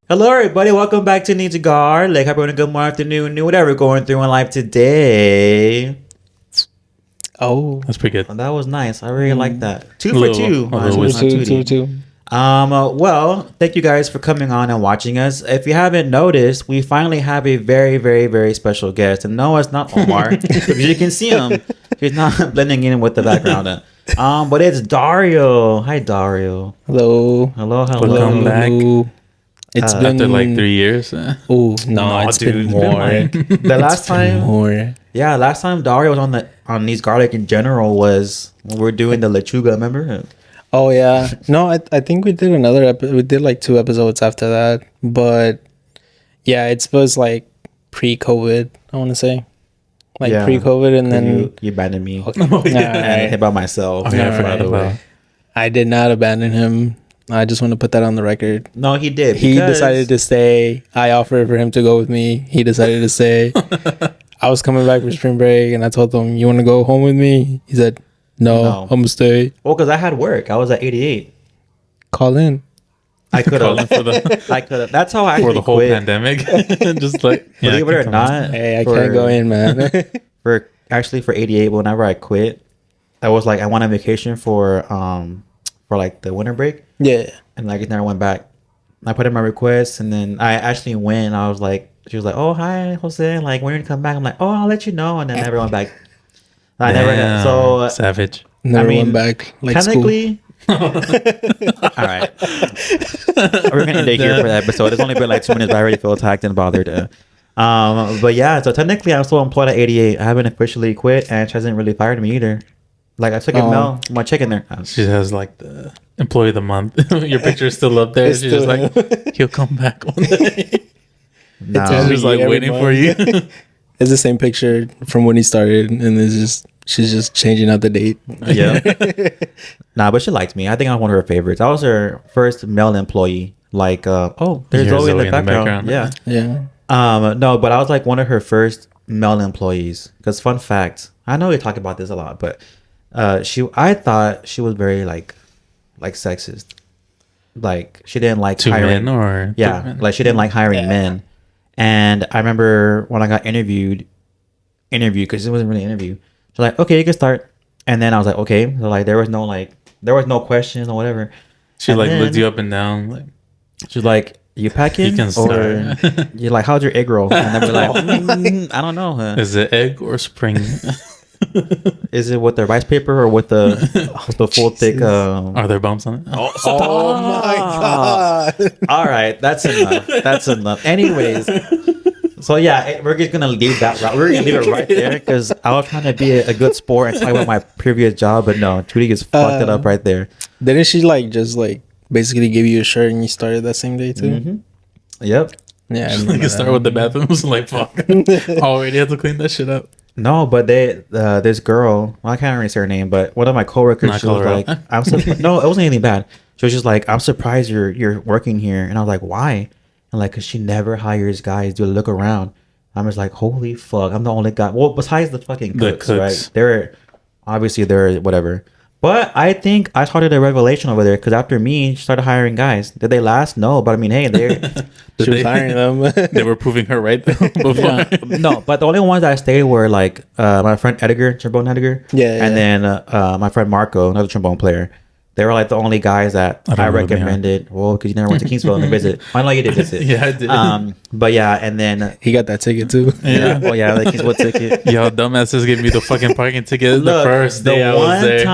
Hello, everybody. Welcome back to Need to Guard. Like, hope you're having a good morning, afternoon, new whatever you're going through in life today. Oh, That's pretty good. Well, that was nice. I really like that. Two A for little- two. a little on Tootie. Well, thank you guys for coming on and watching us. If you haven't noticed, we finally have a very, very, very special guest. And no, it's not Omar. Because you can see him. He's not blending in with the background. But it's Dario. Hi, Dario. hello. Hello. Welcome back. Hello. It's been After like 3 years. Oh no, it's dude, been it's more. The last time, more. yeah, last time Dario was on these garlic in general was when we were doing the lechuga. Remember? Oh yeah. No, I think we did another we did like 2 episodes after that, but yeah, it was like pre-COVID. I want to say, like Yeah, pre-COVID, and then you abandoned me. Okay. Oh, yeah. And I Alright. hit by myself. Oh, yeah, I by forgot the about way. I did not abandon him. I just want to put that on the record. No, he did. He because- decided to stay. I offered for him to go with me. He decided to stay. I was coming back for spring break, and I told him, "You want to go home with me?" He said, "No, No. I'm gonna stay." Well, because I had work. I was at 88. Call in. I could Calling have. for the I could have. That's how I for actually the whole quit. pandemic. Just like Believe it or come on. not, Hey, I for- can't go in, man. For 88, whenever I quit, I was like, I went on vacation for like the winter break. Yeah. And like it never went back. I put in my request, and then I actually went. I was like, she was like, "Oh, hi, Jose. Like, when are you gonna come back?" I'm like, "Oh, I'll let you know." And then never went back. I never. Damn, So savage. Never mean, went back. Like school. technically, all right. We're gonna end it here for that episode. It's only been like 2 minutes, but I already feel attacked and bothered. But yeah, so technically, I'm still employed at 88. I haven't officially quit, and she hasn't really fired me either. Like I took a mail, my check in there. She has like the employee of the month. Your picture is still up there. It's She's just still- like, he'll come back one day. No. It's She's every- just like every waiting for month. you. It's the same picture from when he started, and she's just changing out the date. Yeah. Nah, but she liked me. I think I'm one of her favorites. I was her first male employee. Like, there's Here's Zoe in Zoe the background. Yeah. Yeah. No, but I was like one of her first male employees. Because fun fact, I know we talk about this a lot, but I thought she was very like sexist. Like she didn't like Two hiring. men or Yeah, three men? like she didn't like hiring men. And I remember when I got interviewed because it wasn't really an interview. She's like, "Okay, you can start." And then I was like, "Okay." So like there was no questions or whatever. She And like then looked you up and down. Like She's like, "You packing?" You can Or start. you're like, "How's your egg roll?" And then we're like, "I don't know. Huh? is it egg or spring? Is it with the rice paper or with the full thick?" Are there bumps on it? Oh my god. All right, that's enough. That's enough. Anyways, so yeah, we're just gonna leave that. We're gonna leave it right there because I was trying to be a good sport and talk about my previous job, but no, Trudy just fucked it up right there. Didn't she just basically give you a shirt and you started that same day too? Mm-hmm. Yep. Yeah. I You remember can start that. with the bathrooms. Like fuck. Already have to clean that shit up. No, but this girl, well, I can't really say her name, but one of my coworkers, Not she was call her like, out. "I'm no, it wasn't anything bad." She was just like, "I'm surprised you're working here," and I was like, "Why?" And like, cause she never hires guys to look around. I'm just like, holy fuck, I'm the only guy. Well, besides the fucking The cooks, cooks. right? They're whatever. But I think I started a revelation over there because after me, she started hiring guys. Did they last? No, but I mean, hey, they're She was hiring them. They were proving her right before. no, but the only ones that stayed were like my friend Edgar, trombone Edgar, Yeah, and yeah. then my friend Marco, another trombone player. They were like the only guys that I don't I know who they are. recommended. Well, because you never went to Kingsville to visit. I know you did visit. Yeah, I did. But yeah, and then He got that ticket too. yeah, well, yeah, the Kingsville ticket. Yo, dumbasses gave me the fucking parking ticket the Look, first day I was there.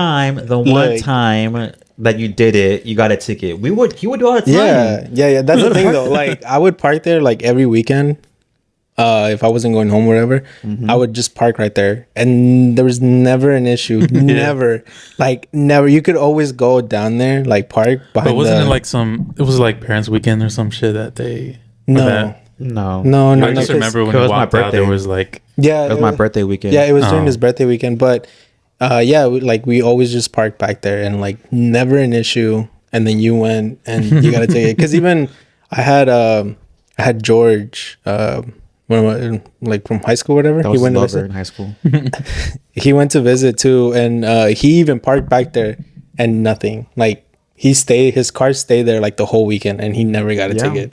the one Look. time that you did it, you got a ticket. He would do all the time. Yeah. That's the thing though. Like I would park there like every weekend. If I wasn't going home or whatever, I would just park right there, and there was never an issue. Never, never. You could always go down there, like park behind. But wasn't it like it was like parents' weekend or some shit that day? Or No. that- No, I just remember when it we was my walked out, there birthday. was like, Yeah, It was my birthday weekend. Yeah, it was during Oh. his birthday weekend, but we always just parked back there, and like never an issue. And then you went and you got to take it because even I had George, one of my, like from high school, or whatever. That He was went to lover visit. in high school. He went to visit too, and he even parked back there and nothing. Like his car stayed there like the whole weekend, and he never got a Yeah. ticket.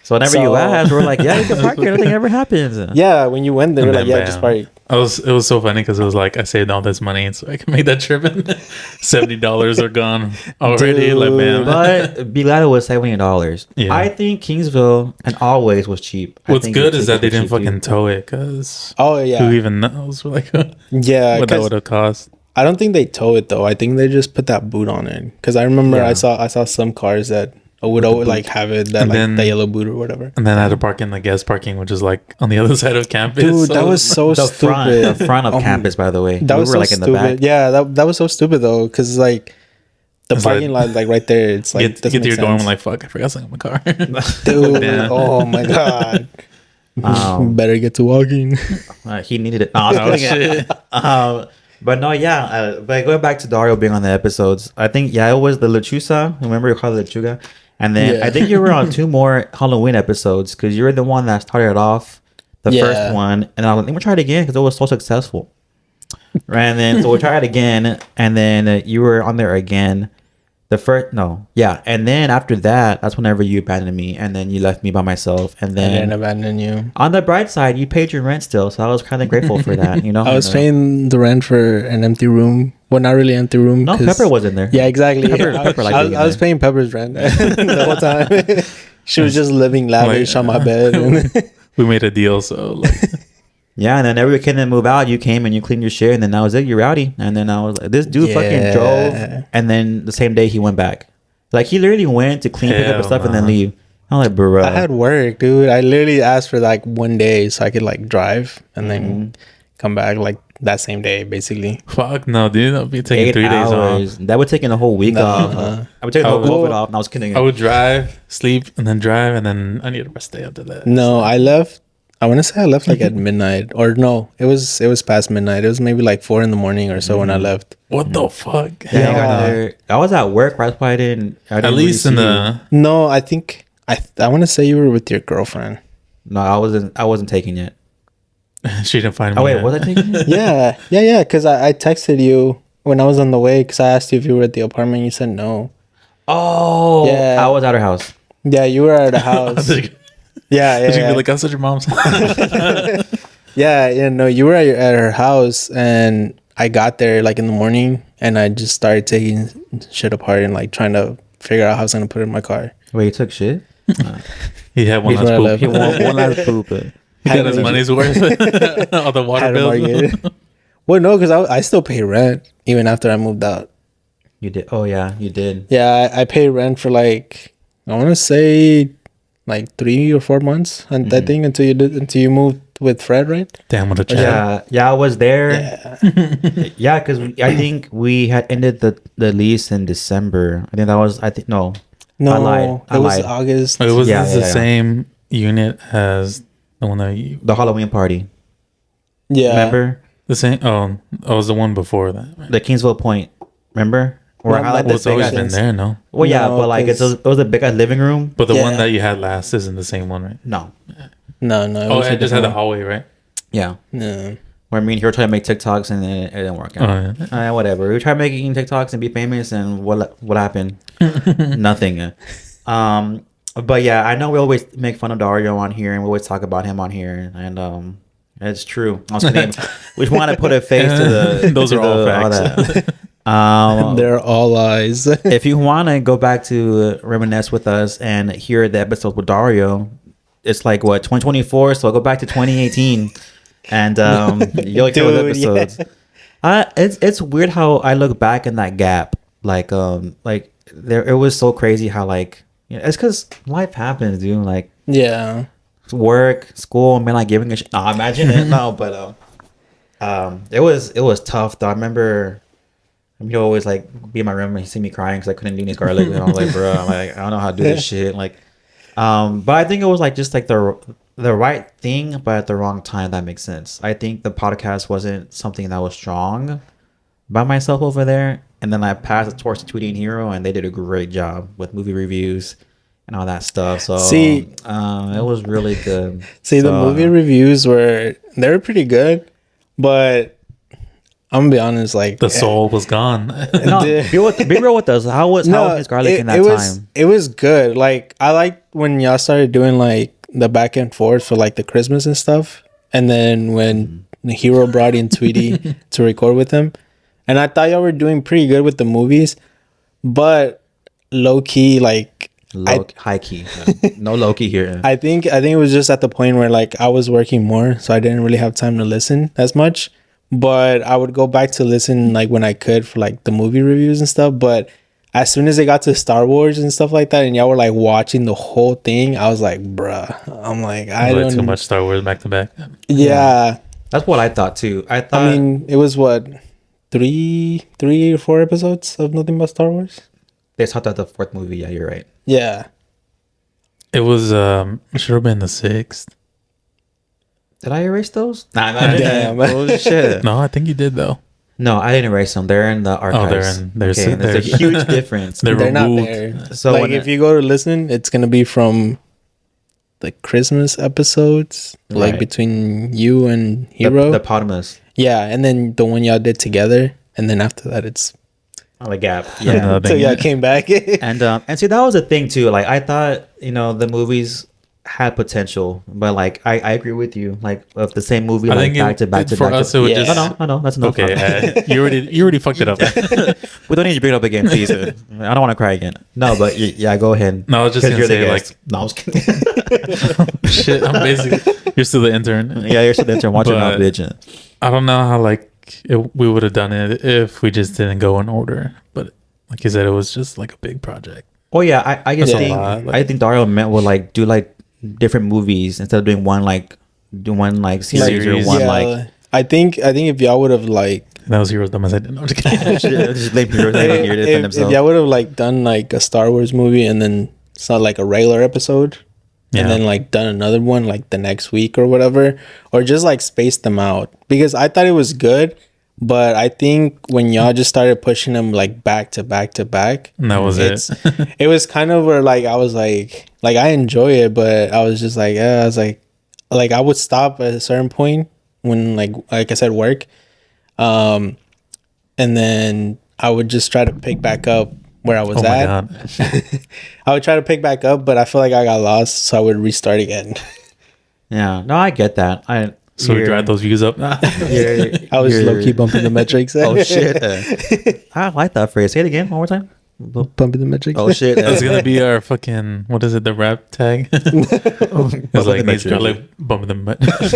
So whenever you ask, we're like, yeah, you can park here. Nothing ever happens. Yeah, when you went, they were And like, then yeah, just park. It was so funny because it was like I saved all this money so I can make that trip, and $70 are gone already. Like, man, But be glad it was $70. Yeah. I think Kingsville and Always was cheap. I what's think good the is that they tickets didn't were cheap, fucking too. tow it because Oh yeah, who even knows like yeah. what that 'cause would have cost. I don't think they tow it though. I think they just put that boot on it. Because I remember Yeah. I saw some cars that would always like have it that And like then- the yellow boot or whatever. And then I had to park in the guest parking, which is like on the other side of campus. Dude, that was so The stupid. front of Oh, campus, by the way. That We was were so like in the stupid. back. Yeah, that was so stupid though, because like the It's parking like- lot like right there. It's like get doesn't to your make dorm sense. like fuck. I forgot something in my car. Dude, Damn. oh my god. Better get to walking. He needed it. No, I was kidding. But no, yeah. But going back to Dario being on the episodes, I think, yeah, it was the Lechusa. Remember you called it Lechuga? And then Yeah. I think you were on 2 more Halloween episodes because you were the one that started off the Yeah. first one. And I was like, let me try it again because it was so successful. Right? And then, so we'll try it again. And then you were on there again. And then after that, that's whenever you abandoned me, and then you left me by myself, and I then didn't abandon you. on the bright side, you paid your rent still, so I was kind of grateful for that. You know, I was paying the rent for an empty room. Well, not really empty room. No, 'cause- Pepper was in there. Yeah, exactly. Pepper liked being in I was there. paying Pepper's rent the whole time. She was just living lavish on my bed. We made a deal, so like, Yeah, and then every weekend to move out, you came and you cleaned your shit, and then that was it. You're rowdy, and then I was like, this dude fucking Yeah. drove, and then the same day he went back. Like he literally went to clean, pick up his Hell stuff, and then nah. leave. I'm like, bro. I had work, dude. I literally asked for like one day so I could like drive and then come back like that same day, basically. fuck no, dude. I'll be taking 8 3 days hours. off. That would take a whole week Nah. off. I would take the whole I would- COVID off, and I was kidding. I would drive, sleep, and then drive, and then I need a rest day after that. No, I left. I want to say I left like at midnight, or no, it was past midnight. It was maybe like 4 in the morning or so when I left. What the fuck? Yeah, I Yeah. got there. I was at work, right? That's why I didn't At least in really see the No, I think I want to say you were with your girlfriend. you. No, I wasn't taking it. she didn't find me. Oh wait, yet. was I taking it? Yeah. Because I texted you when I was on the way because I asked you if you were at the apartment. You said no. Oh, Yeah. I was at her house. Yeah, you were at a house. Yeah. Did you be like, I was at your mom's? Yeah, no, you were at her house, and I got there like in the morning, and I just started taking shit apart and like trying to figure out how I was gonna put it in my car. Wait, you took shit? He had one Before I last left. poop. He one last poop. He got his money's worth. All the water Had to bills. mark it. Well, no, because I still pay rent even after I moved out. You did. Oh yeah, you did. Yeah, I paid rent for like I want to say like 3 or 4 months, and I think until you moved with Fred, right? Damn, what a chat. Yeah, I was there. Yeah. Yeah, because I think we had ended the lease in December. I think that was. No. No, I lied. it was August. It was Yeah, the yeah, yeah. same unit as the one that you. The Halloween party. Yeah. Remember The same. Oh, it was the one before that. Right? the Kingsville Point? Remember? Where Not- I had not Well, this it's always big been ass- there, no. Well, yeah, No, but like it 'cause- was a big ass living room. But the Yeah. one that you had last isn't the same one, right? No. No, it Oh, was a it just had different the one. hallway, right? Yeah. No. Where me and he were trying to make TikToks and then it didn't work out. Oh, yeah. Whatever. We tried making TikToks and be famous, and what happened? Nothing. But yeah, I know we always make fun of Dario on here, and we always talk about him on here, and it's true. I was kidding. We just want to put a face to the. Those to are all the- facts. that. They're all eyes. If you want to go back to reminisce with us and hear the episode with Dario, it's like what 2024, so go back to 2018, and you'll hear those Dude, episodes. It's weird how I look back in that gap, like there it was so crazy how like it's because life happens, dude. Like Yeah. work, school, man, like giving a shit. No, imagine it. No, but it was tough though. I remember. He'd always like be in my room and he'd see me crying because I couldn't do any garlic. And I was like, bro, I'm like, I don't know how to do this shit. Like, but I think it was like just like the right thing, but at the wrong time. That makes sense. I think the podcast wasn't something that was strong by myself over there. And then I passed the torch to Tweeting Hero, and they did a great job with movie reviews and all that stuff. So See- it was really good. See, the So, movie reviews they were pretty good, but I'm gonna be honest. Like The soul was gone. No, be real with us. How was his garlic in that time? It was good. Like I liked when y'all started doing like the back and forth for like the Christmas and stuff, and then when the hero brought in Tweety to record with him, and I thought y'all were doing pretty good with the movies, but low key like. High key, no low key here. I think it was just at the point where like I was working more, so I didn't really have time to listen as much. But I would go back to listen like when I could for like the movie reviews and stuff. But as soon as it got to Star Wars and stuff like that, and y'all were like watching the whole thing, I was like, bruh. I'm like, I don't too much Star Wars back to back. Yeah, that's what I thought too. I mean, it was what 3 or 4 episodes of nothing but Star Wars. They talked about the 4th movie. Yeah, you're right. Yeah, it was should have been the 6th. Did I erase those? Nah, I damn. Oh shit. No, I think you did though. No, I didn't erase them. They're in the archives. There's a huge difference. They're not removed. there. So like if you go to listen, it's gonna be from the Christmas episodes, like Right. between you and Hero. the Potamus. Yeah, and then the one y'all did together, and then after that, it's On the gap. Yeah. Another so thing. y'all came back. And see, that was a thing too. Like I thought, the movies had potential, but like I agree with you. Like of the same movie, I like think back to back to for back. us, it would just. I know. That's enough. Okay, you already fucked it up. We don't need to bring it up again, please. I don't want to cry again. No, but yeah, go ahead. No, I was just 'Cause gonna you're the say guest. No, I was kidding. shit. I'm basically you're still the intern. Yeah, you're sitting there watching But- our bitch. I don't know how we would have done it if we just didn't go in order. But like you said, it was just like a big project. Oh yeah, I just That's a think lot, like- I think Dario meant will like do like different movies instead of doing one series or Series. one yeah, like. I think if y'all would have like That was Heroes dumb as I didn't know. I'm just kidding. Just blame heroes here to defend if themselves. y'all would have like done like a Star Wars movie and then it's not like a regular episode. Yeah. And then like done another one like the next week or whatever, or just like spaced them out, because I thought it was good, but I think when y'all just started pushing them like back to back to back, And that was it. it was kind of where like I was like I enjoy it, but I was just like I was like I would stop at a certain point when like I said work, and then I would just try to pick back up where I was Oh my at. god. I would try to pick back up, but I feel like I got lost, so I would restart again. Yeah, no, I get that. So we drive those views up. I was low key bumping the metrics. Oh shit! I like that phrase. Say it again one more time. Bumping the metrics. Oh shit! That's gonna be our fucking what is it? The rap tag. It's like these girl like bumping the metrics.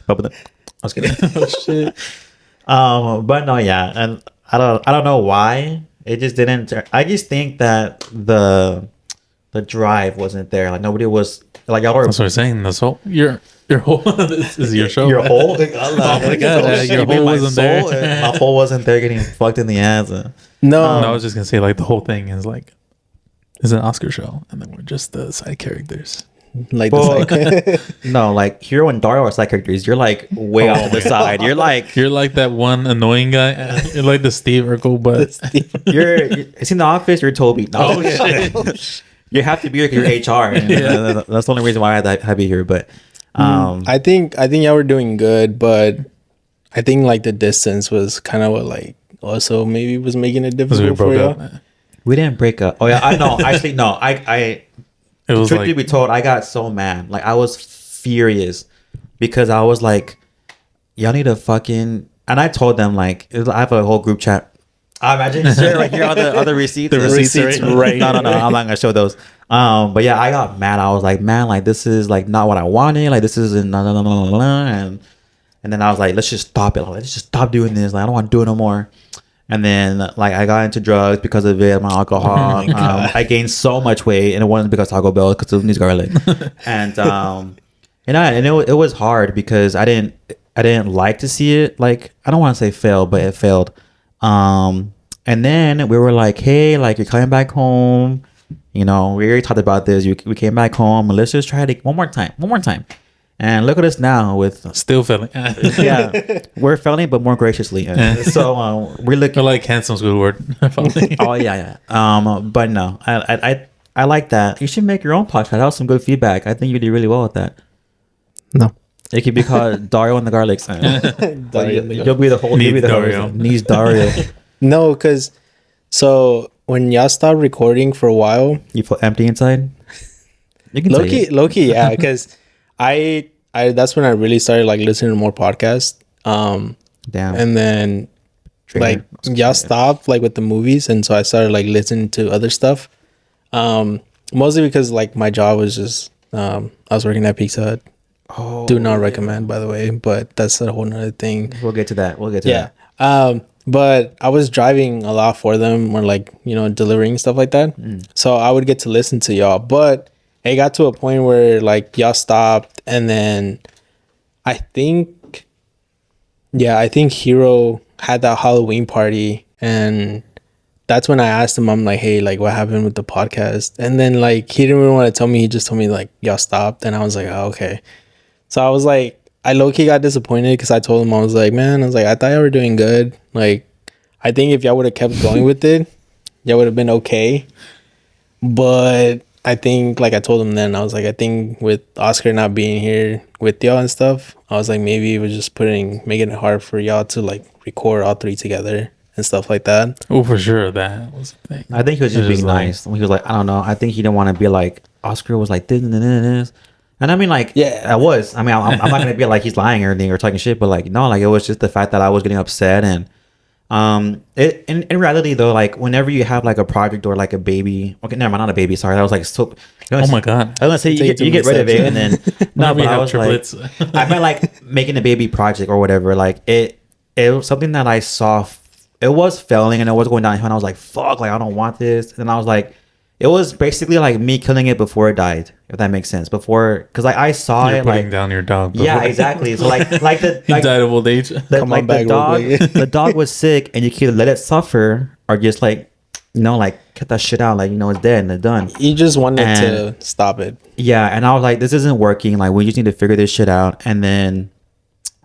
I was kidding. Oh shit. But no, yeah, and I don't know why it just didn't. I just think that the drive wasn't there. Like nobody was like y'all were. That's what I'm saying. That's whole your whole this is your show. Your whole. Oh my god, your whole wasn't there. My whole wasn't there getting fucked in the ass. No, I was just gonna say like the whole thing is like is an Oscar show, and then we're just the side characters. like Well, the no, like Hero and Dario are side characters. You're like way off to the side. You're like You're like that one annoying guy. You're like the Steve Urkel, but you're it's in the office. You're Toby. No, oh shit. you have to be like your HR. Yeah. That's the only reason why I have you here. But I think y'all were doing good, but I think like the distance was kind of what like also maybe was making it Because we difficult for broke y'all. up. we didn't break up. Oh yeah, I know. Actually, no. I It was truth like to be told, I got so mad. Like I was furious because I was like, y'all need to fucking. And I told them like I have a whole group chat. I imagine share right here on the receipts. The receipts right No, I'm not gonna show those. But yeah, I got mad. I was like, man, like this is like not what I wanted. Like this isn't and then I was like, let's just stop it. Like, let's just stop doing this. Like I don't want to do it no more. And then like I got into drugs because of it, my alcohol. Oh my God. I gained so much weight, and it wasn't because Taco Bell, because of these garlic. And it was hard because I didn't like to see it. Like I don't want to say fail, but it failed. And then we were like, hey, like you're coming back home. We already talked about this. We came back home. Let's just try it one more time. And look at us now with still failing. yeah, we're failing, but more graciously. So we're I looking. like handsome's good word. Oh yeah. But no, I like that. You should make your own podcast. That was some good feedback. I think you did really well with that. No. It could be called Dario and the Garlic Sign. You'll be the whole. You'll be the Dario. host. Needs Dario. No, because so when y'all stopped recording for a while, You feel empty inside. You can say it. Loki, yeah, because I that's when I really started like listening to more podcasts. Damn. And then like y'all stopped like with the movies, and so I started like listening to other stuff. Mostly because like my job was just I was working at Pizza Hut. Oh, Do not recommend, by the way, but that's a whole nother thing. We'll get to that. We'll get to Yeah. that. But I was driving a lot for them, or like, you know, delivering stuff like that. So I would get to listen to y'all. But it got to a point where like y'all stopped, and then I think Hero had that Halloween party, and that's when I asked him, I'm like, hey, like what happened with the podcast? And then like he didn't really want to tell me, he just told me like y'all stopped, and I was like, oh, okay. So I was like, I low-key got disappointed because I told him, I was like, man, I was like, I thought y'all were doing good. Like, I think if y'all would have kept going with it, y'all would have been okay. But I think, like I told him then, I was like, I think with Oscar not being here with y'all and stuff, I was like, maybe it was just making it hard for y'all to like record all three together and stuff like that. Oh, for sure, that was the thing. I think he was just being nice. He was like, I don't know. I think he didn't want to be like Oscar was like this and this. And I mean, like, Yeah. I was. I mean, I'm not gonna be like he's lying or anything or talking shit, but like, no, like it was just the fact that I was getting upset. And in reality though, like whenever you have like a project or like a baby, okay, never mind, not a baby. Sorry, that was like so. You know, Oh my god! I was gonna say you get rid of it, and then no, Whenever you but I have was triplets. like, I meant like making a baby project or whatever. Like it was something that I saw. It was failing and it was going downhill. And I was like, fuck, like I don't want this. And I was like, it was basically like me killing it before it died, if that makes sense. Before, because like I saw You're it putting like down your dog. yeah, before- exactly. So like He died of old age. Come on back, the dog, Robley. the dog was sick, and you could let it suffer or just like, you know, like cut that shit out, like you know it's dead and it's done. You just wanted And- to stop it. Yeah, and I was like, this isn't working. Like we just need to figure this shit out. And then,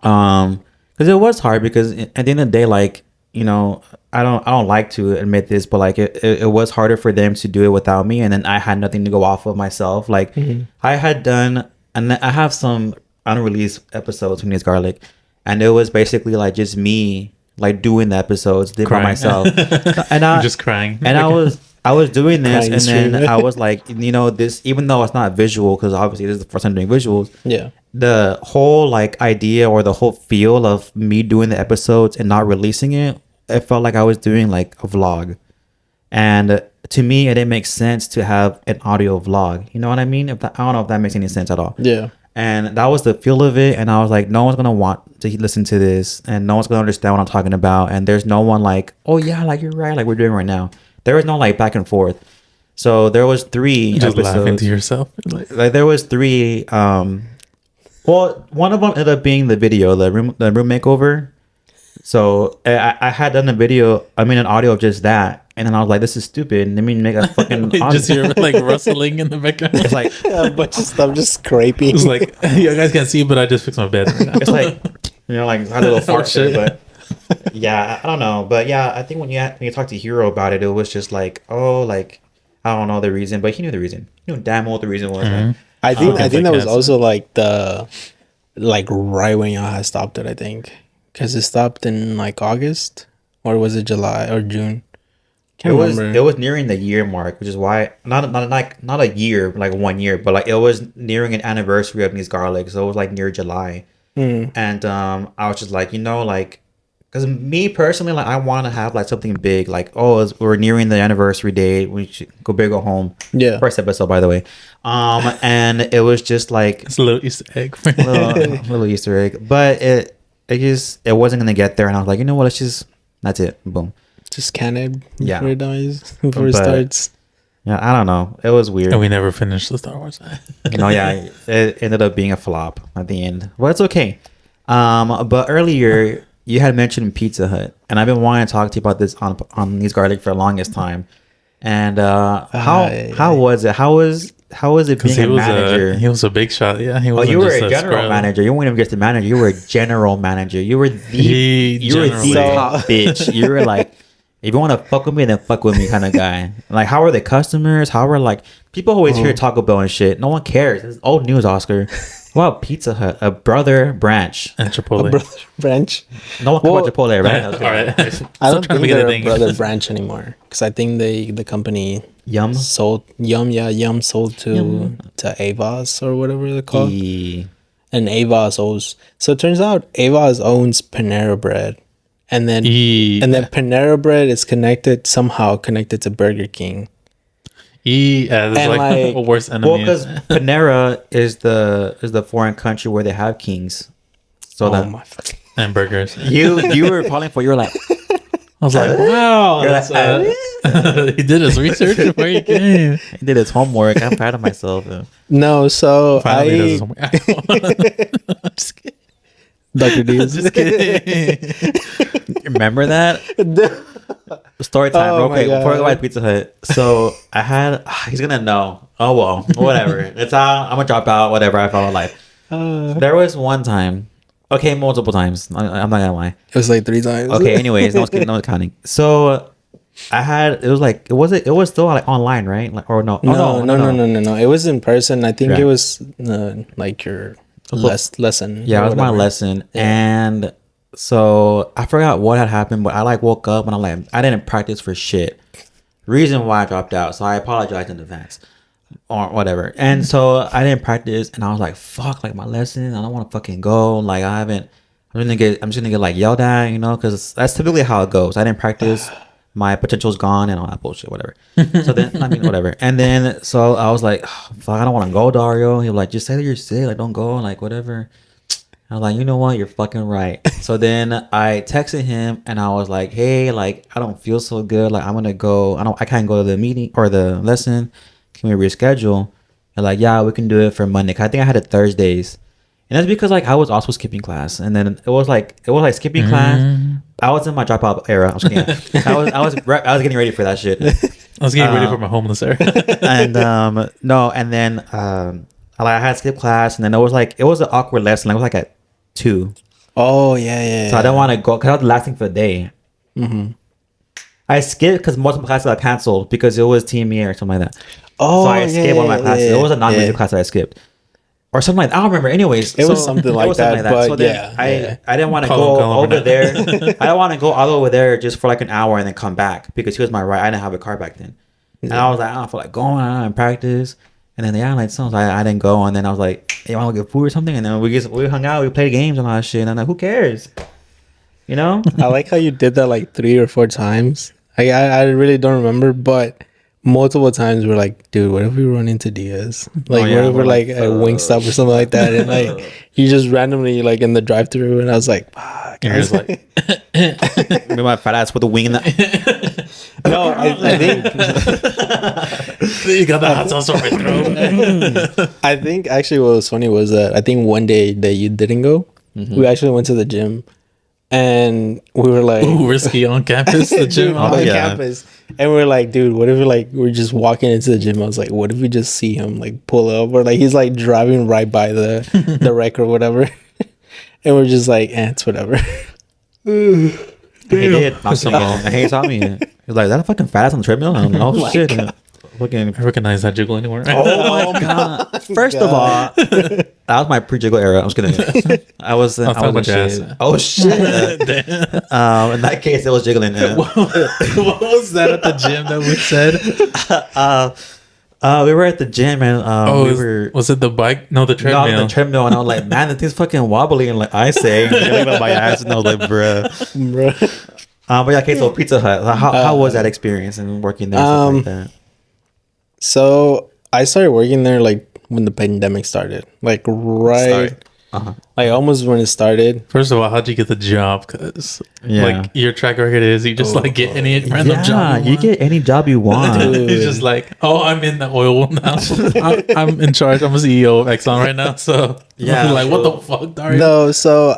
because it was hard because at the end of the day, like you know, I don't like to admit this, but like it was harder for them to do it without me, and then I had nothing to go off of myself. Like I had done, and I have some unreleased episodes from These Garlic, and it was basically like just me like doing the episodes by Crying. myself, and I You're just crying. and I was doing this, Crying and then stream. I was like, you know, this even though it's not visual, because obviously this is the first time doing visuals. Yeah. The whole like idea or the whole feel of me doing the episodes and not releasing it, it felt like I was doing like a vlog, and to me, it didn't make sense to have an audio vlog. You know what I mean? I don't know if that makes any sense at all. Yeah. And that was the feel of it. And I was like, no one's gonna want to listen to this, and no one's gonna understand what I'm talking about. And there's no one like, oh yeah, like you're right, like we're doing right now. There was no like back and forth. So there was 3 Just laughing episodes. to yourself. Like there was 3. Well, one of them ended up being the video, the room makeover. So I had done an audio of just that, and then I was like, this is stupid. Let me make a fucking audio. Just hear like rustling in the background. It's like A bunch of stuff just scraping. It's like you guys can't see, but I just fixed my bed. Right now. it's like you know, like a little fart shit. shit. But yeah, I don't know. But yeah, I think when you talk to Hero about it, it was just like, oh, like I don't know the reason, but he knew the reason. He knew damn well what the reason was. Mm-hmm. I think that was podcast. also like right when y'all had stopped it, I think. Because it stopped in like August, or was it July or June? Can't remember. It was nearing the year mark, which is why not a year, like 1 year, but like it was nearing an anniversary of These Garlic, so it was like near July. And I was just like, you know, like, because me personally, like I want to have like something big, like we're nearing the anniversary date, we should go big or home. Yeah. First episode, by the way. And it was just like It's a little Easter egg. little Easter egg, but it wasn't gonna get there, and I was like, you know what, that's it, boom. Just can it Yeah. before it dies, before it But- starts. Yeah, I don't know, it was weird. And we never finished the Star Wars. Yeah, it ended up being a flop at the end, but it's okay. But earlier you had mentioned Pizza Hut, and I've been wanting to talk to you about this on These Garlic for the longest time. And how was it? How was it being He a manager? he was a big shot. Yeah, he Oh, was. you were a general manager. You weren't even just a manager. You were a general manager. You were the generally. top bitch. You were like, if you want to fuck with me, then fuck with me kind of guy. Like, how are the customers? How are like people always hear Taco Bell and shit? No one cares. It's old news, Oscar. Wow, Pizza Hut, a brother branch. And Chipotle. Brother branch. No one can Well, about Chipotle, right? All right. I Still don't trying to think get a they're a thing. brother branch anymore because I think the company Yum. sold Yum sold to Avos or whatever they're called, and Avos owns. So it turns out Avos owns Panera Bread, and then Panera Bread is somehow connected to Burger King. That's And, like like- a worst enemy. Well, because Panera is the foreign country where they have kings. So Oh that my fucking. And burgers. you were calling for, you were like, I was like, wow. You're That's, like, he did his research before he came. he did his homework. I'm proud of myself. No, so Finally does his I homework. I'm just kidding. Dr. D is Just kidding. Remember that? Story time, Oh real my quick, before I go God. to Pizza Hut. So I had, he's gonna know. Oh well, whatever. It's how I'm gonna drop out. Whatever. I follow life. There was one time, okay, multiple times. I'm not gonna lie. It was like 3 times. Okay, anyways, no one's counting. So I had, it was still like online, right? Like, or no? Oh, No. It was in person. I think Yeah. it was like your lesson. Yeah, or it was my whatever. lesson, and so I forgot what had happened, but I like woke up and I didn't practice for shit. Reason why I dropped out, so I apologize in advance or whatever. And so I didn't practice, and I was like, "Fuck, like my lesson, I don't want to fucking go. Like I haven't. I'm just gonna get like yelled at, because that's typically how it goes. I didn't practice." My potential's gone and all that bullshit, whatever. So then, whatever. And then, so I was like, oh, fuck, I don't want to go, Dario. He was like, just say that you're sick, like, don't go, like, whatever. I was like, you know what? You're fucking right. So then I texted him and I was like, hey, like, I don't feel so good. Like, I'm going to go. I can't go to the meeting or the lesson. Can we reschedule? They're like, yeah, we can do it for Monday. 'Cause I think I had it Thursdays. And that's because like I was also skipping class, and then it was like skipping class. I was in my dropout era. I was getting ready for that shit. I was getting ready for my homeless era. And and then I had skipped class, and then it was an awkward lesson. Like, it was like at 2. Oh yeah. So I don't want to go because I was lasting for the day. I skipped because most of my classes got canceled because it was TME or something like that. Oh, so I skipped one of my classes. It was a non-music class that I skipped. Or something like that. I don't remember. Anyways, It was something like that, but so then yeah. I didn't want to Call go him over now. there. I don't want to go all over there just for like an hour and then come back because he was my ride. I didn't have a car back then. And I was like, I don't feel like going out and practice. And then I didn't go. And then I was like, hey, want to get food or something? And then we hung out, we played games and all that shit. And I'm like, who cares? You know? I like how you did that like 3 or 4 times. I really don't remember, but multiple times we're like, dude, what if we run into Diaz? Like, what if we're like at Wingstop or something like that, and like you just randomly like in the drive-through, and I was like, fuck. And he's like, Remember my fat ass with a wing in that? No, I think you got the hot sauce on my throat. I think actually what was funny was that I think one day that you didn't go, we actually went to the gym, and we were like, Ooh, risky on campus, the gym. on Oh, the yeah. campus, and we're like, dude, what if we're just walking into the gym? I was like, what if we just see him like pull up, or like he's like driving right by the wreck or whatever, and we're just like, it's whatever. He did. He saw me. He was like, is that a fucking fat ass on the treadmill? I'm like, oh shit. Fucking. I recognize that jiggle anywhere. Oh my god! First of all, that was my pre-jiggle era. I was kidding. I was talking about shit. jazz. Oh shit! In that case, it was jiggling. What was that at the gym that we said? We were at the gym and we were. Was it the bike? No, the No, treadmill. the treadmill, and I was like, "Man, the thing's fucking wobbly." And like I say, and my ass, and I was like, "Bruh." But yeah, okay. So Pizza Hut, how was that experience and working there? And stuff like that? So I started working there like when the pandemic started, like like almost when it started. First of all, how'd you get the job? Because like your track record is you just like get any random job. You get any job you want. He's just like, oh, I'm in the oil now. I'm in charge. I'm a CEO of Exxon right now. So Yeah. like what the fuck, Dario? No, so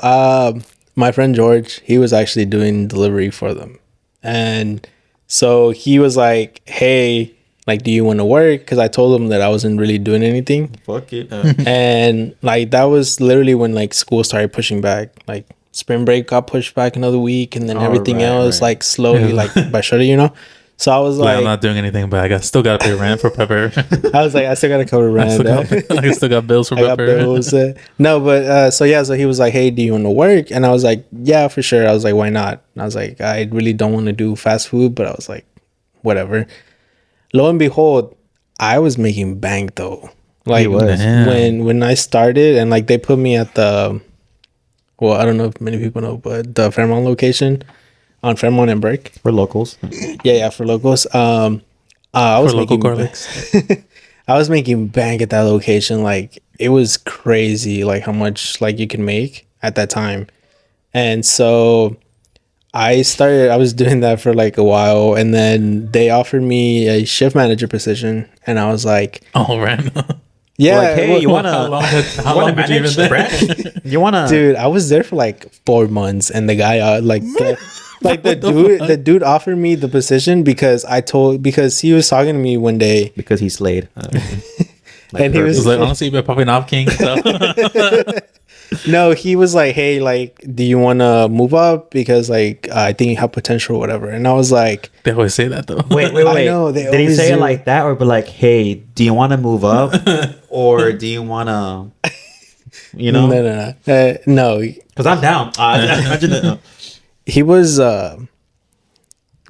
my friend George, he was actually doing delivery for them, and so he was like, hey, like, do you want to work? Because I told him that I wasn't really doing anything. Fuck it. And like that was literally when like school started pushing back. Like spring break got pushed back another week, and then everything else right. like slowly like by shorter, So I was Like, like, I'm not doing anything, but still got to pay rent for Pepper. I was like, I still gotta cover rent. I still got bills for I got Pepper. bills. No, but so yeah, so he was like, "Hey, do you want to work?" And I was like, "Yeah, for sure." I was like, "Why not?" And I was like, "I really don't want to do fast food," but I was like, "Whatever." Lo and behold, I was making bank though. Like was. when I started, and like they put me at the, well, I don't know if many people know, but the Fairmont location on Fairmont and Burke. For locals. Yeah, for locals. I For was local making garlics. I was making bank at that location. Like it was crazy, like how much like you can make at that time. And so I was doing that for like a while, and then they offered me a shift manager position, and I was like, Oh, random. yeah, Like, hey, you want How long, to how long did you even Brad? You want to... dude, I was there for like 4 months, and the guy the dude offered me the position because he was talking to me one day, Because he slayed. and he was It's like, honestly, you've been popping off, King. So. no, he was like, "Hey, like, do you want to move up? Because like, I think you have potential, or whatever." And I was like, They always say that, though. Wait. I know, they Did he always say it do. like that, or be like, "Hey, do you want to move up, or do you want to, you know?" No. Because I'm down. Imagine it. He was. I'm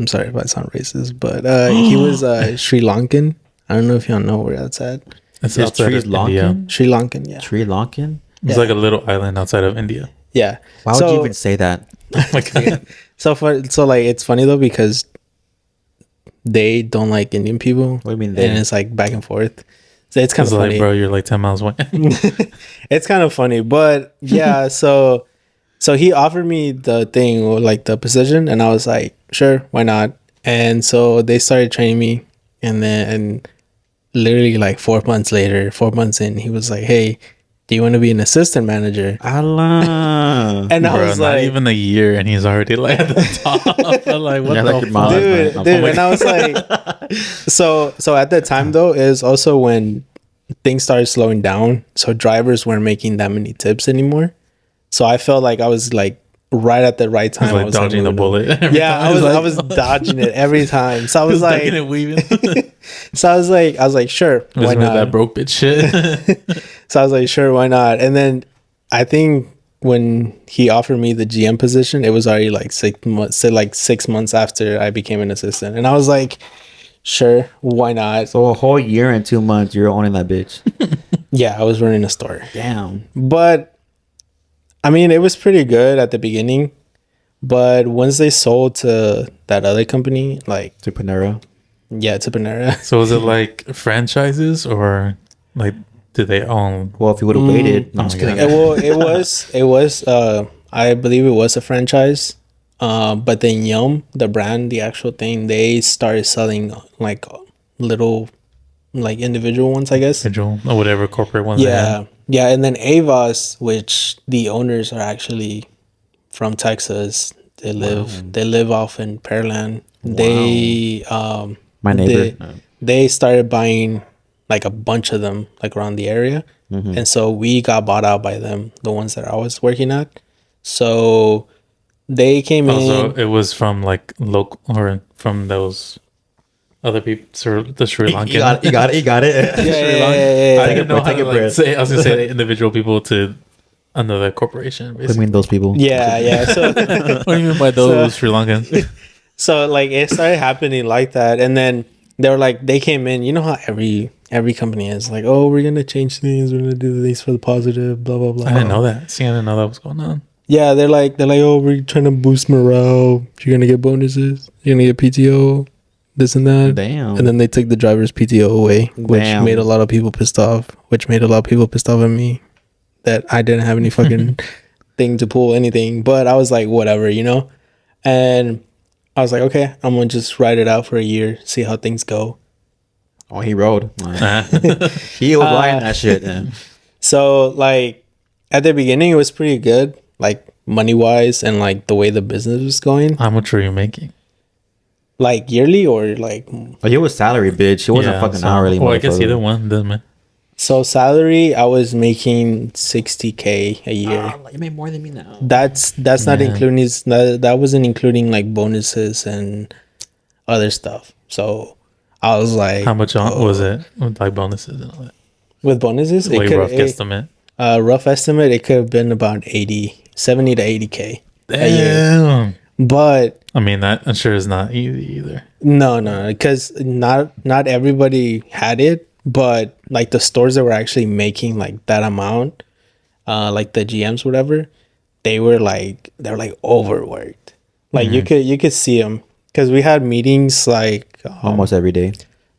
sorry if I sound racist, but he was Sri Lankan. I don't know if y'all know where that's at. It's Is outside Sri of India. Lankan? Sri Lankan, yeah, Sri Lankan? It's like a little island outside of India. yeah. Why would you even say that? Oh my God. So like it's funny though because they don't like Indian people. What do you mean they? And it's like back and forth. So it's kind It's of like, funny. bro, you're like 10 miles away. It's kind of funny, but yeah. So he offered me the thing, or like the position, and I was like, sure, why not? And so they started training me, and then literally like 4 months later, 4 months in, he was like, hey, do you want to be an assistant manager? Allah. And I Bro, was not like, even a year, and he's already like at the top. I'm like, what Yeah, the like your mom. fuck? man. dude, and I was like, so at that time though, is also when things started slowing down, so drivers weren't making that many tips anymore. So I felt like I was like right at the right time. He's I like was dodging the moving bullet. up. every Yeah, time. I was dodging it every time. So I was He's like, ducking and weaving. I was like, sure, Was why it not? that broke bitch shit? So I was like, sure, why not? And then I think when he offered me the GM position, it was already like 6 months, so like 6 months after I became an assistant, and I was like, sure, why not? So a whole year and 2 months, you're owning that bitch. Yeah, I was running a store, Damn. but I mean, it was pretty good at the beginning. But once they sold to that other company, like, To Panera. yeah, to Panera. So was it like franchises or like did they own? Well, if you would have waited, no, I'm just kidding. It was I believe it was a franchise. But then Yum, the brand, the actual thing, they started selling like little, like individual ones, I guess. Individual or whatever corporate ones? they had? Yeah, and then Avos, which the owners are actually from Texas. They live off in Pearland. They My neighbor. they started buying like a bunch of them like around the area. And so we got bought out by them, the ones that I was working at. So they came Also, in. it was from like local or from those other people, the Sri Lankan. You got it. Yeah, Sri yeah, Lankan. yeah, yeah, I yeah. didn't know how Take to a like breath. say. I was gonna say individual people to another corporation. I Basically, mean, those people. Yeah. So what do you mean by those Sri Lankans? so like it started happening like that, and then they were like, they came in, you know how every company is like, oh, we're gonna change things, we're gonna do things for the positive, blah blah blah. I didn't know that. See, I didn't know that was going on. Yeah, they're like, oh, we're trying to boost morale, you're gonna get bonuses, you're gonna get PTO, this and that. Damn. And then they took the driver's PTO away, which Damn. made a lot of people pissed off, at me that I didn't have any fucking thing to pull anything. But I was like, whatever, you know? And I was like, okay, I'm gonna just ride it out for a year, see how things go. Oh, he rode. He was riding that shit. Yeah. So like at the beginning it was pretty good, like money wise and like the way the business was going. How much were you making? Like yearly or like, Oh, he was salary, bitch. He wasn't fucking hourly. Well, I guess motherfucker. either one doesn't matter. so salary I was making 60K a year. You made more than me now. That's not Man. including that wasn't including like bonuses and other stuff. So I was like, How much was it with like bonuses and all that? with bonuses, Like rough guesstimate. rough estimate, it could have been about 70 to 80K a year. Damn. But I mean, that I'm sure is not easy either. no, because not everybody had it, but like the stores that were actually making like that amount, like the GMs, whatever, they're like overworked. Like you could see them because we had meetings like Almost every day,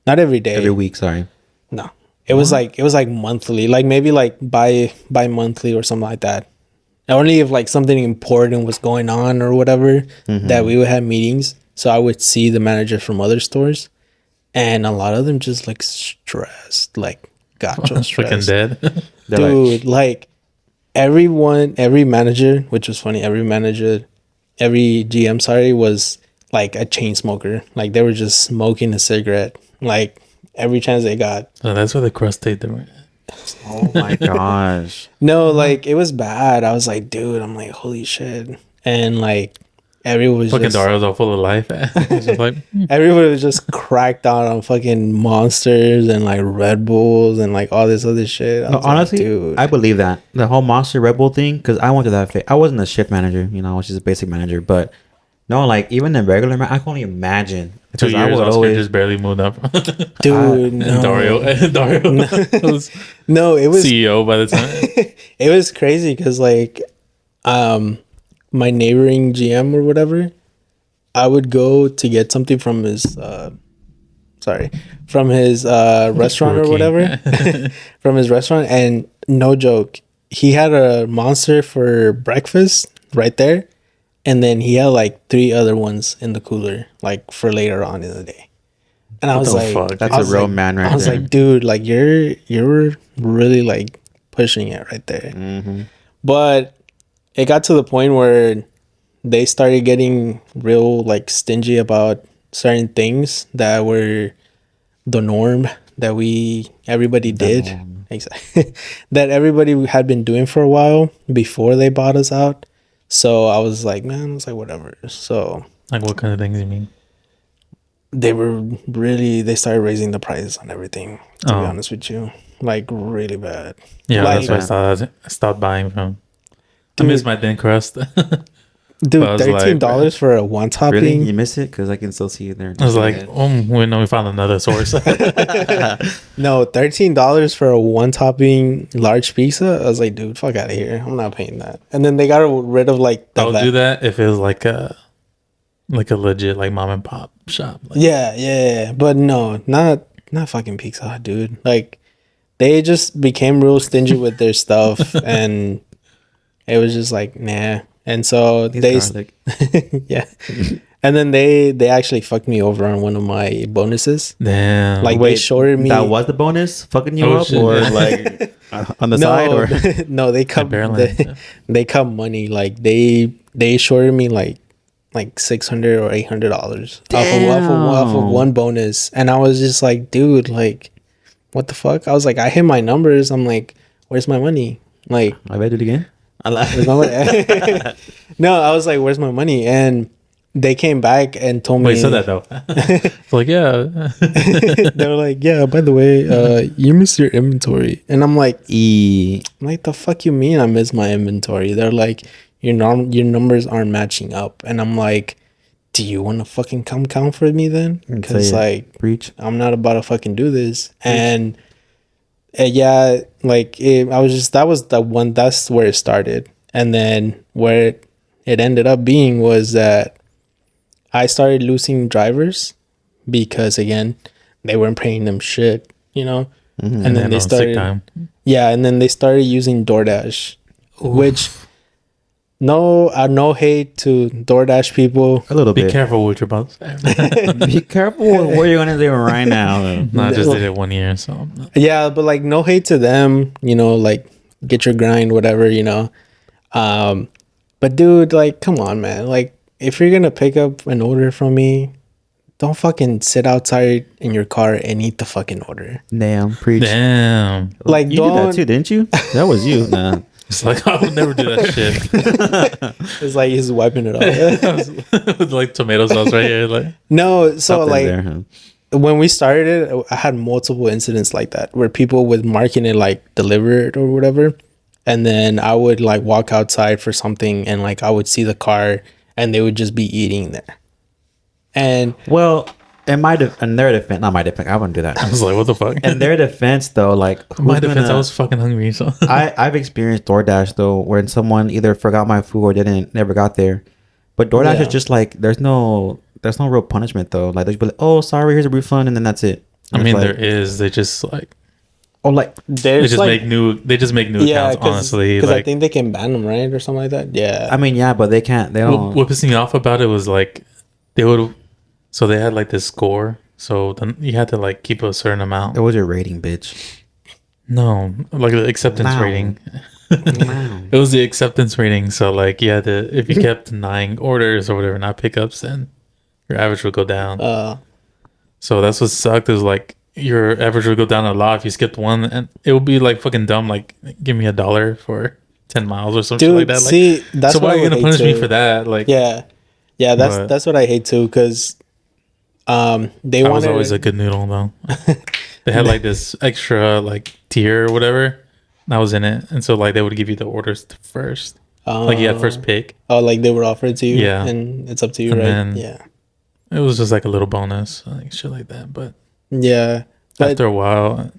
not every day, every week. Sorry. no, it was like monthly, like maybe like by monthly or something like that. Only if like something important was going on or whatever that we would have meetings. So I would see the managers from other stores, and a lot of them just like stressed, like gotcha Fucking stressed. dead. They're Dude, like every manager, which was funny, every GM, sorry, was like a chain smoker. Like they were just smoking a cigarette, like every chance they got. So that's where the crust ate them. oh my gosh. No, like it was bad. I was like, dude, I'm like, holy shit. And like everyone was Fucking just Dario's all full of life. It's just like, everybody was just cracked out on fucking monsters and like Red Bulls and like all this other shit. I No, was like, honestly, dude. I believe that the whole Monster Red Bull thing, because I went to that. I wasn't a shift manager, I was just a basic manager. But no, like even the regular, I can only imagine. 2 Because I years, would Oscar always. just barely moved up. Dude, no. Dario was No, it was CEO by the time. it was crazy because like my neighboring GM or whatever, I would go to get something from his restaurant or Rookie. whatever. From his restaurant, and no joke, he had a monster for breakfast right there, and then he had like 3 other ones in the cooler like for later on in the day. And I was the like, fuck? That's I a was real like- man right I was there. like, dude, like you're really like pushing it right there. Mm-hmm. But it got to the point where they started getting real like stingy about certain things that were the norm that everybody did. norm. Exactly. That everybody had been doing for a while before they bought us out. So I was like, man, it's like whatever. So Like, what kind of things you mean? they started raising the prices on everything, to be Oh. honest with you. Like really bad. Yeah, Like- that's why I stopped buying from. I miss my thin crust. Dude, I was like, $13 for a one topping. Really, you miss it? Because I can still see it there. I was like, we found another source. No, $13 for a one topping large pizza. I was like, dude, fuck out of here. I'm not paying that. And then they got rid of like the I'll do that if it was like a legit like mom and pop shop. Like, Yeah. But no, not fucking Pizza Hut, dude. Like they just became real stingy with their stuff, and it was just like, nah. And so garlic. yeah. And then they actually fucked me over on one of my bonuses. damn. Like they shorted me. That was the bonus fucking you Oh, up, shit. or like on the side, or no, they cut barely- they cut money. Like they shorted me like $600 or $800 off of one bonus, and I was just like, dude, like, what the fuck? I was like, I hit my numbers. I'm like, where's my money? Like, I bet do it again. where's my money? No, I was like, where's my money? And they came back and told me. Wait, said that though. It's like, yeah. They were like, yeah, by the way, you missed your inventory. And I'm like, E. like, the fuck you mean I missed my inventory? They're like, your numbers aren't matching up. And I'm like, do you want to fucking come count for me then? Because like, Breach. I'm not about to fucking do this. And yeah, like that's where it started. And then where it ended up being was that I started losing drivers because again, they weren't paying them shit, you know? Mm-hmm. And then they on sick started, time. yeah, and then they started using DoorDash, which no hate to DoorDash people. A little Be bit. careful with your butts. Be careful with what you're gonna do right now. Though. No, I just did it 1 year, so I'm not- Yeah, but like no hate to them, you know, like get your grind, whatever, you know. But dude, like, come on, man. Like, if you're gonna pick up an order from me, don't fucking sit outside in your car and eat the fucking order. Damn, preach. Damn. Like, You did that too, didn't you? That was you. Nah. It's like I would never do that shit. It's like he's wiping it off. With like tomato sauce right here, like No, so Something like there, huh? when we started it, I had multiple incidents like that where people would marking it like delivered or whatever, and then I would like walk outside for something, and like I would see the car, and they would just be eating there. And Well, in their defense, not my defense, I wouldn't do that. I was like, what the fuck? In their defense, though, like In my who's defense, I gonna- was fucking hungry, so I've experienced DoorDash though, when someone either forgot my food or never got there. But DoorDash Yeah. is just like there's no real punishment though. Like they just be like, oh sorry, here's a refund, and then that's it. I And mean, it's there like, is. They just like oh like they there's just like, make new. They just make new yeah, accounts. Honestly, because I like think they can ban them, right, or something like that. Yeah, I mean yeah, but they can't. They what, don't. what pissed me off about it was like they would. So they had like this score. So then you had to like keep a certain amount. It was your rating, bitch. No, like the acceptance Wow. rating. Wow. It was the acceptance rating. So like you had to, if you kept denying orders or whatever, not pickups, then your average would go down. So that's what sucked is like your average would go down a lot if you skipped one, and it would be like fucking dumb. Like give me $1 for 10 miles or something dude. like that. Like, See, that's so why what are you I gonna would hate punish me too. for that? Like Yeah, But- that's what I hate too, because they I was wanted always a good noodle though. They had like this extra like tier or whatever that was in it, and so like they would give you the orders first. Like you had first pick. Oh, like they were offered to you, Yeah. and it's up to you, And right? then- Yeah, It was just like a little bonus, like shit like that. But yeah. But after a while,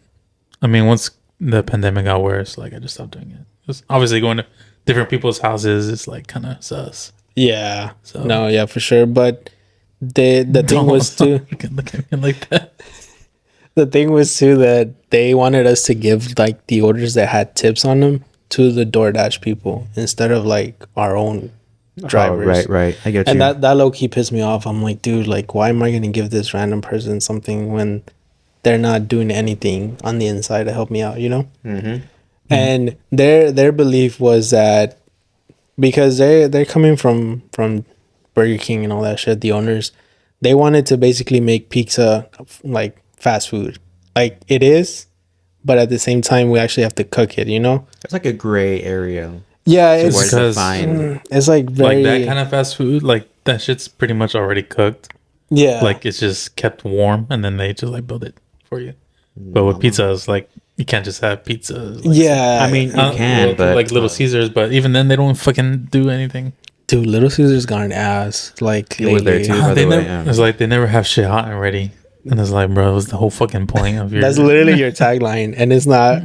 I mean, once the pandemic got worse, like I just stopped doing it. Just obviously going to different people's houses is like kind of sus. yeah, So- no, yeah, for sure. But the thing was too. Look at me like that. The thing was too that they wanted us to give like the orders that had tips on them to the DoorDash people instead of like our own drivers. Oh, right. I get you. And that low key pissed me off. I'm like, dude, like, why am I gonna give this random person something when they're not doing anything on the inside to help me out, you know? Mm-hmm. And their belief was that because they're coming from Burger King and all that shit, the owners, they wanted to basically make pizza like fast food. Like it is, but at the same time we actually have to cook it, you know? It's like a gray area. Yeah, Where it's it's because- defined. it's like very Like that kind of fast food, like that shit's pretty much already cooked. yeah. Like it's just kept warm, and then they just like build it for you. But with pizza, it's like you can't just have pizza. Like, yeah, I mean, you can, but like Little Caesars, but even then they don't fucking do anything. dude, Little Caesars got an ass. Like It was there lately. too, by They the way. never, Yeah. It's like they never have shit hot and ready, and it's like, bro, it was the whole fucking point of your. That's literally your tagline, and it's not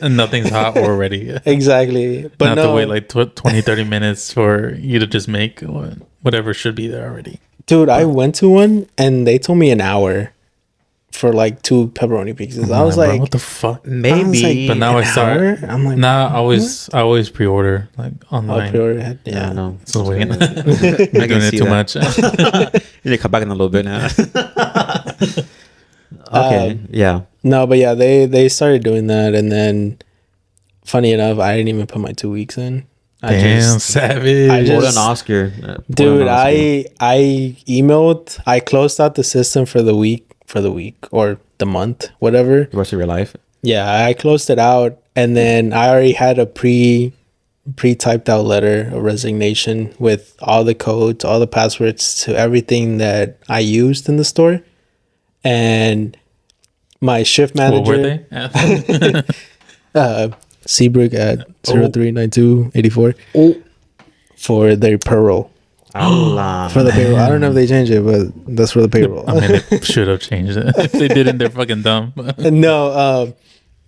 and nothing's hot or ready. exactly. But Not no, to wait like 20, 30 minutes for you to just make whatever should be there already. dude, I went to one and they told me an hour for like 2 pepperoni pizzas. I was Bro, like, what the fuck? Maybe. But now I an start. hour? I'm like, Now I always pre-order like I'll online. pre-order it. I Yeah. don't know. So waiting. I I'm can doing it see too that. much. You need to come back in a little bit now. Okay. Yeah. No, but yeah, they started doing that, and then funny enough, I didn't even put my 2 weeks in. Damn, savage. I Pulled just- an Oscar. Dude, I emailed. I closed out the system for the week or the month, whatever. The rest of your life. Yeah, I closed it out, and then I already had a pre-typed out letter of resignation with all the codes, all the passwords to everything that I used in the store, and my shift What manager. were they? Seabrook at 039284 for their payroll. Allah. For the payroll. I don't know if they changed it, but that's for the payroll. I mean, they should have changed it. If they didn't, they're fucking dumb. No,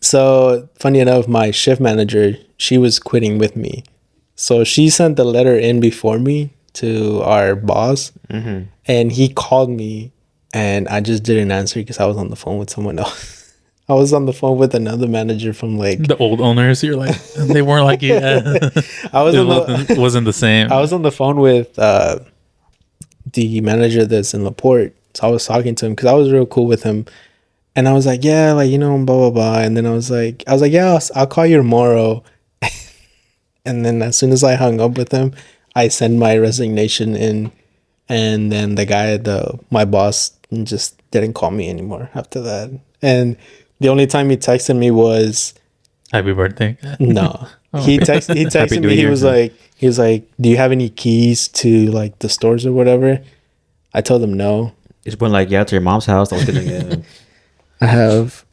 so funny enough, my shift manager, she was quitting with me. So she sent the letter in before me to our boss, and he called me, and I just didn't answer because I was on the phone with someone else. I was on the phone with another manager from like The old owners, you're like, they weren't like, yeah. I was It on the wasn't the same. I was on the phone with the manager that's in Laporte. So I was talking to him because I was real cool with him. And I was like, yeah, like, you know, blah, blah, blah. And then I was like, yeah, I'll call you tomorrow. And then as soon as I hung up with him, I sent my resignation in. And then the guy, my boss, just didn't call me anymore after that. And the only time he texted me was, Happy birthday. no. he texted Happy New me. Year, huh? He was like, do you have any keys to like the stores or whatever? I told him no. Just went like, yeah, to your mom's house. I was gonna get. I have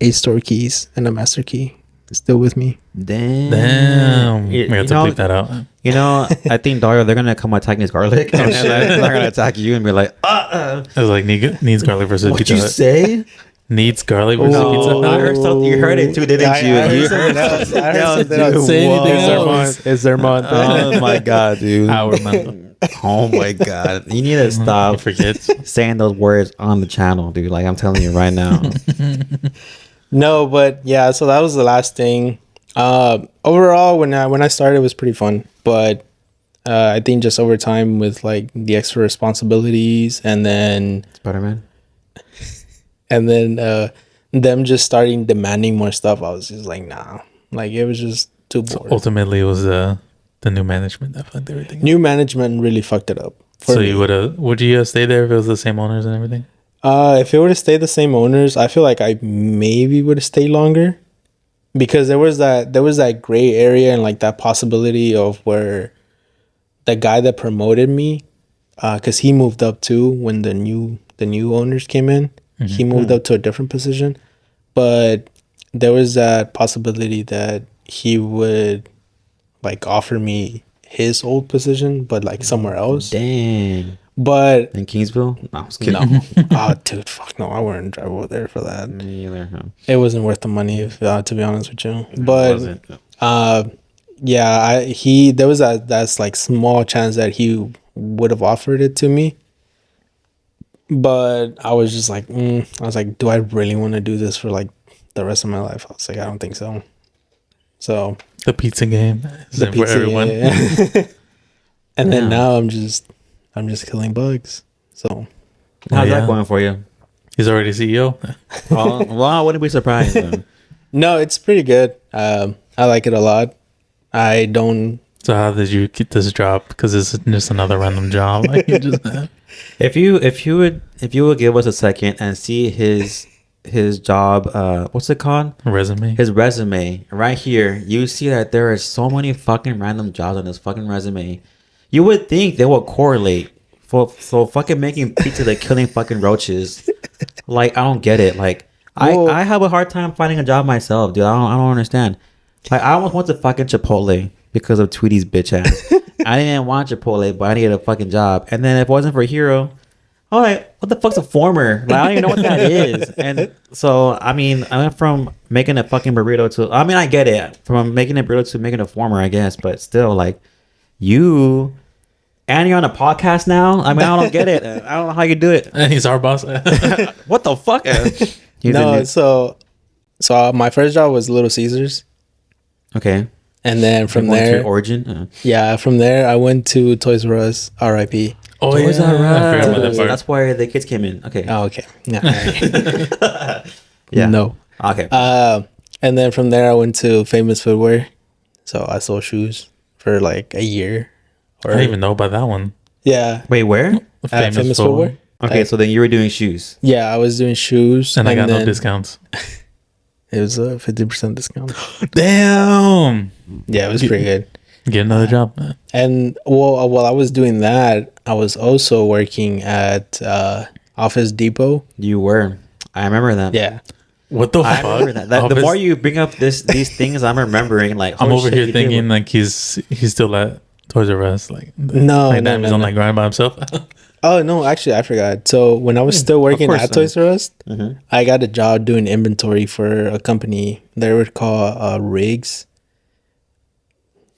8 store keys and a master key still with me. Damn. We have to bleep that out. You know, I think Dario, they're gonna come attack his garlic, and then they're gonna attack you and be like, It was like needs garlic versus What'd Pizza you Hut. say? Needs garlic versus No, Pizza Hut. I heard something. You heard it too, didn't you? I heard You something else. I heard something dude, else. Say anything It's their else. month. It's their month. Oh my god, dude! Our man. Oh my god! You need to I stop forget. saying those words on the channel, dude. Like I'm telling you right now. No, but yeah, so that was the last thing. Overall, when I started, it was pretty fun, but I think just over time with like the extra responsibilities and Spider-Man. then them just starting demanding more stuff, I was just like, nah, like it was just too bored. Ultimately, it was the new management that fucked everything. New management really fucked it up. So you would you have stayed there if it was the same owners and everything? If it would have stayed the same owners, I feel like I maybe would have stayed longer, because there was that gray area and like that possibility of where the guy that promoted me, because he moved up too when the new owners came in. Mm-hmm. He moved up to a different position, but there was that possibility that he would like offer me his old position, but like somewhere else. Dang. But In Kingsville? No, I was kidding. no, oh dude, fuck no, I wouldn't drive over there for that. Me either. Huh? It wasn't worth the money, if, to be honest with you. It But wasn't. yeah, there was that's like small chance that he would have offered it to me. But I was just like, I was like, do I really want to do this for like the rest of my life? I was like, I don't think so. So The pizza game is the in for pizza, everyone. yeah. And then Yeah. now I'm just killing bugs. So How's Yeah. that going for you? He's already CEO. Well, I wouldn't be surprised. Though. no, it's pretty good. I like it a lot. I don't. So how did you get this job? Because it's just another random job. Like you just If you would give us a second and see his job, what's it called? resume. His resume right here, you see that there are so many fucking random jobs on his fucking resume. You would think they would correlate for fucking making pizza to killing fucking roaches. Like I don't get it. Like Well- I have a hard time finding a job myself, dude. I don't understand. Like I almost went to fucking Chipotle because of Tweety's bitch ass. I didn't want Chipotle, but I needed a fucking job. And then if it wasn't for Hero, I'm like, what the fuck's a former? Like I don't even know what that is. And so I mean, I went from making a fucking burrito to I get it. From making a burrito to making a former, I guess, but still like you and you're on a podcast now. I don't get it. I don't know how you do it. And he's our boss. What the fuck? No, so my first job was Little Caesars, Okay. and then from Going to there, Origin. from there I went to Toys R Us, R.I.P. Oh Toys R I forgot about that Us. part. That's where the kids came in. Okay. Oh, okay. Yeah. Yeah. No. Okay. And then from there I went to Famous Footwear, so I sold shoes for like a year. I don't even know about that one. Yeah. Wait, where? Famous Footwear. Okay, so then you were doing shoes. Yeah, I was doing shoes, And I got no then discounts. It was a 50% discount. Damn. Yeah, it was pretty good. Get another job. And while I was doing that, I was also working at Office Depot. You were. I remember that. Yeah. What the I fuck? remember that. The Office- more you bring up these things, I'm remembering. Like I'm oh, over shit, here you did thinking like he's still at Toys R Us. Like No, like no, that no, he's on no. like grind by himself. Oh no, actually I forgot. So when I was still working course, at Toys R Us, Mhm. I got a job doing inventory for a company. They were called Rigs.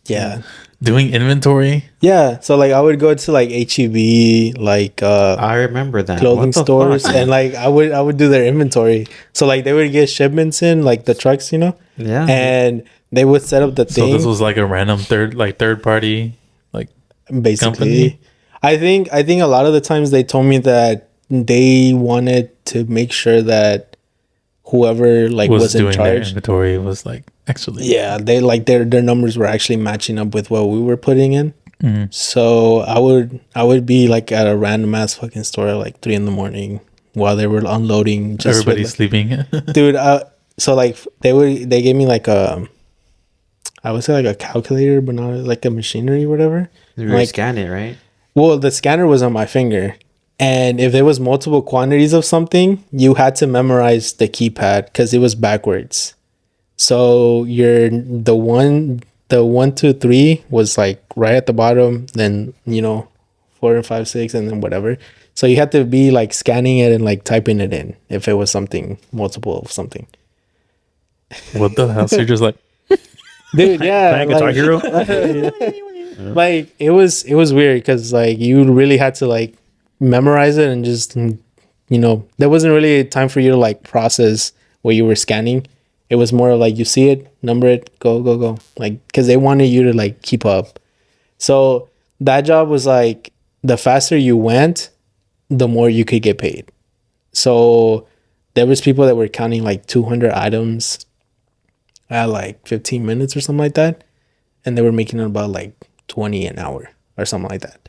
Yeah. Doing inventory. Yeah. So like I would go to like HEB, like I remember that. clothing What the stores, fuck? and like I would do their inventory. So like they would get shipments in, like the trucks, you know, Yeah. and they would set up the So thing. this was like a random third party. Like Basically, company? I think a lot of the times they told me that they wanted to make sure that whoever like was in doing their charge, inventory was like actually. yeah, they like their numbers were actually matching up with what we were putting in. Mhm. So I would be like at a random ass fucking store at like 3 a.m. while they were unloading. Everybody's with, sleeping. dude. So like they gave me like I would say like a calculator, but not like a machinery or whatever. You Like, scan it, right? well, the scanner was on my finger. And if there was multiple quantities of something, you had to memorize the keypad because it was backwards. So the 1, 2, 3 was like right at the bottom, then 4 and 5, 6, and then whatever. So you had to be like scanning it and like typing it in if it was something multiple of something. What the hell? So you're just like, Dude, yeah, Playing Guitar Hero. like it was weird because like you really had to like memorize it and just there wasn't really a time for you to like process what you were scanning. It was more like you see it, number it, go, like because they wanted you to like keep up. So that job was like the faster you went, the more you could get paid. So there was people that were counting like 200 items at like 15 minutes or something like that, and they were making about like 20 an hour or something like that.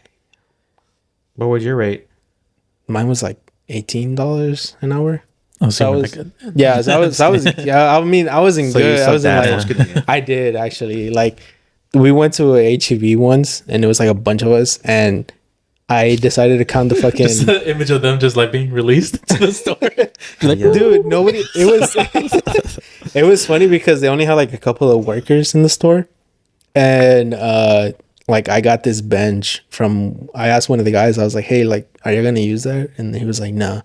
What was your rate? Mine was like $18 an hour. oh, So so I you was, good. yeah, so I was, yeah, I mean, I wasn't So you good. I sucked wasn't ass. like, I did actually. Like, we went to a HEB once, and it was like a bunch of us, and I decided to count the fucking. Just the image of them just like being released to the store. Like, Yeah. dude, nobody. It was, it was funny because they only had like a couple of workers in the store, and like I got this bench from. I asked one of the guys. I was like, "Hey, like, are you gonna use that?" And he was like, "Nah,"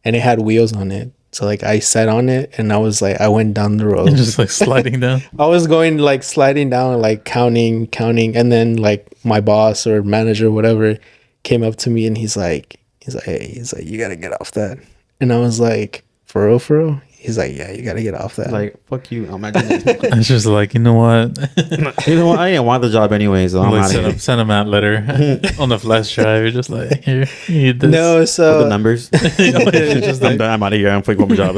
and it had wheels on it. So like I sat on it, and I was like, I went down the road. just like sliding down. I was going like sliding down, like counting, and then like my boss or manager, whatever, came up to me and he's like, hey, you gotta get off that. And I was like, for real? He's like, yeah, you gotta get off that. Like, fuck you. I'm not doing this. It's just like, you know what? You know what? I didn't want the job anyway, so I'm Like out of here. send them out letter on the flash drive. You're just like, here, you need this. No, With the so numbers. It's just I'm like, done. I'm out of here. I'm playing one more job.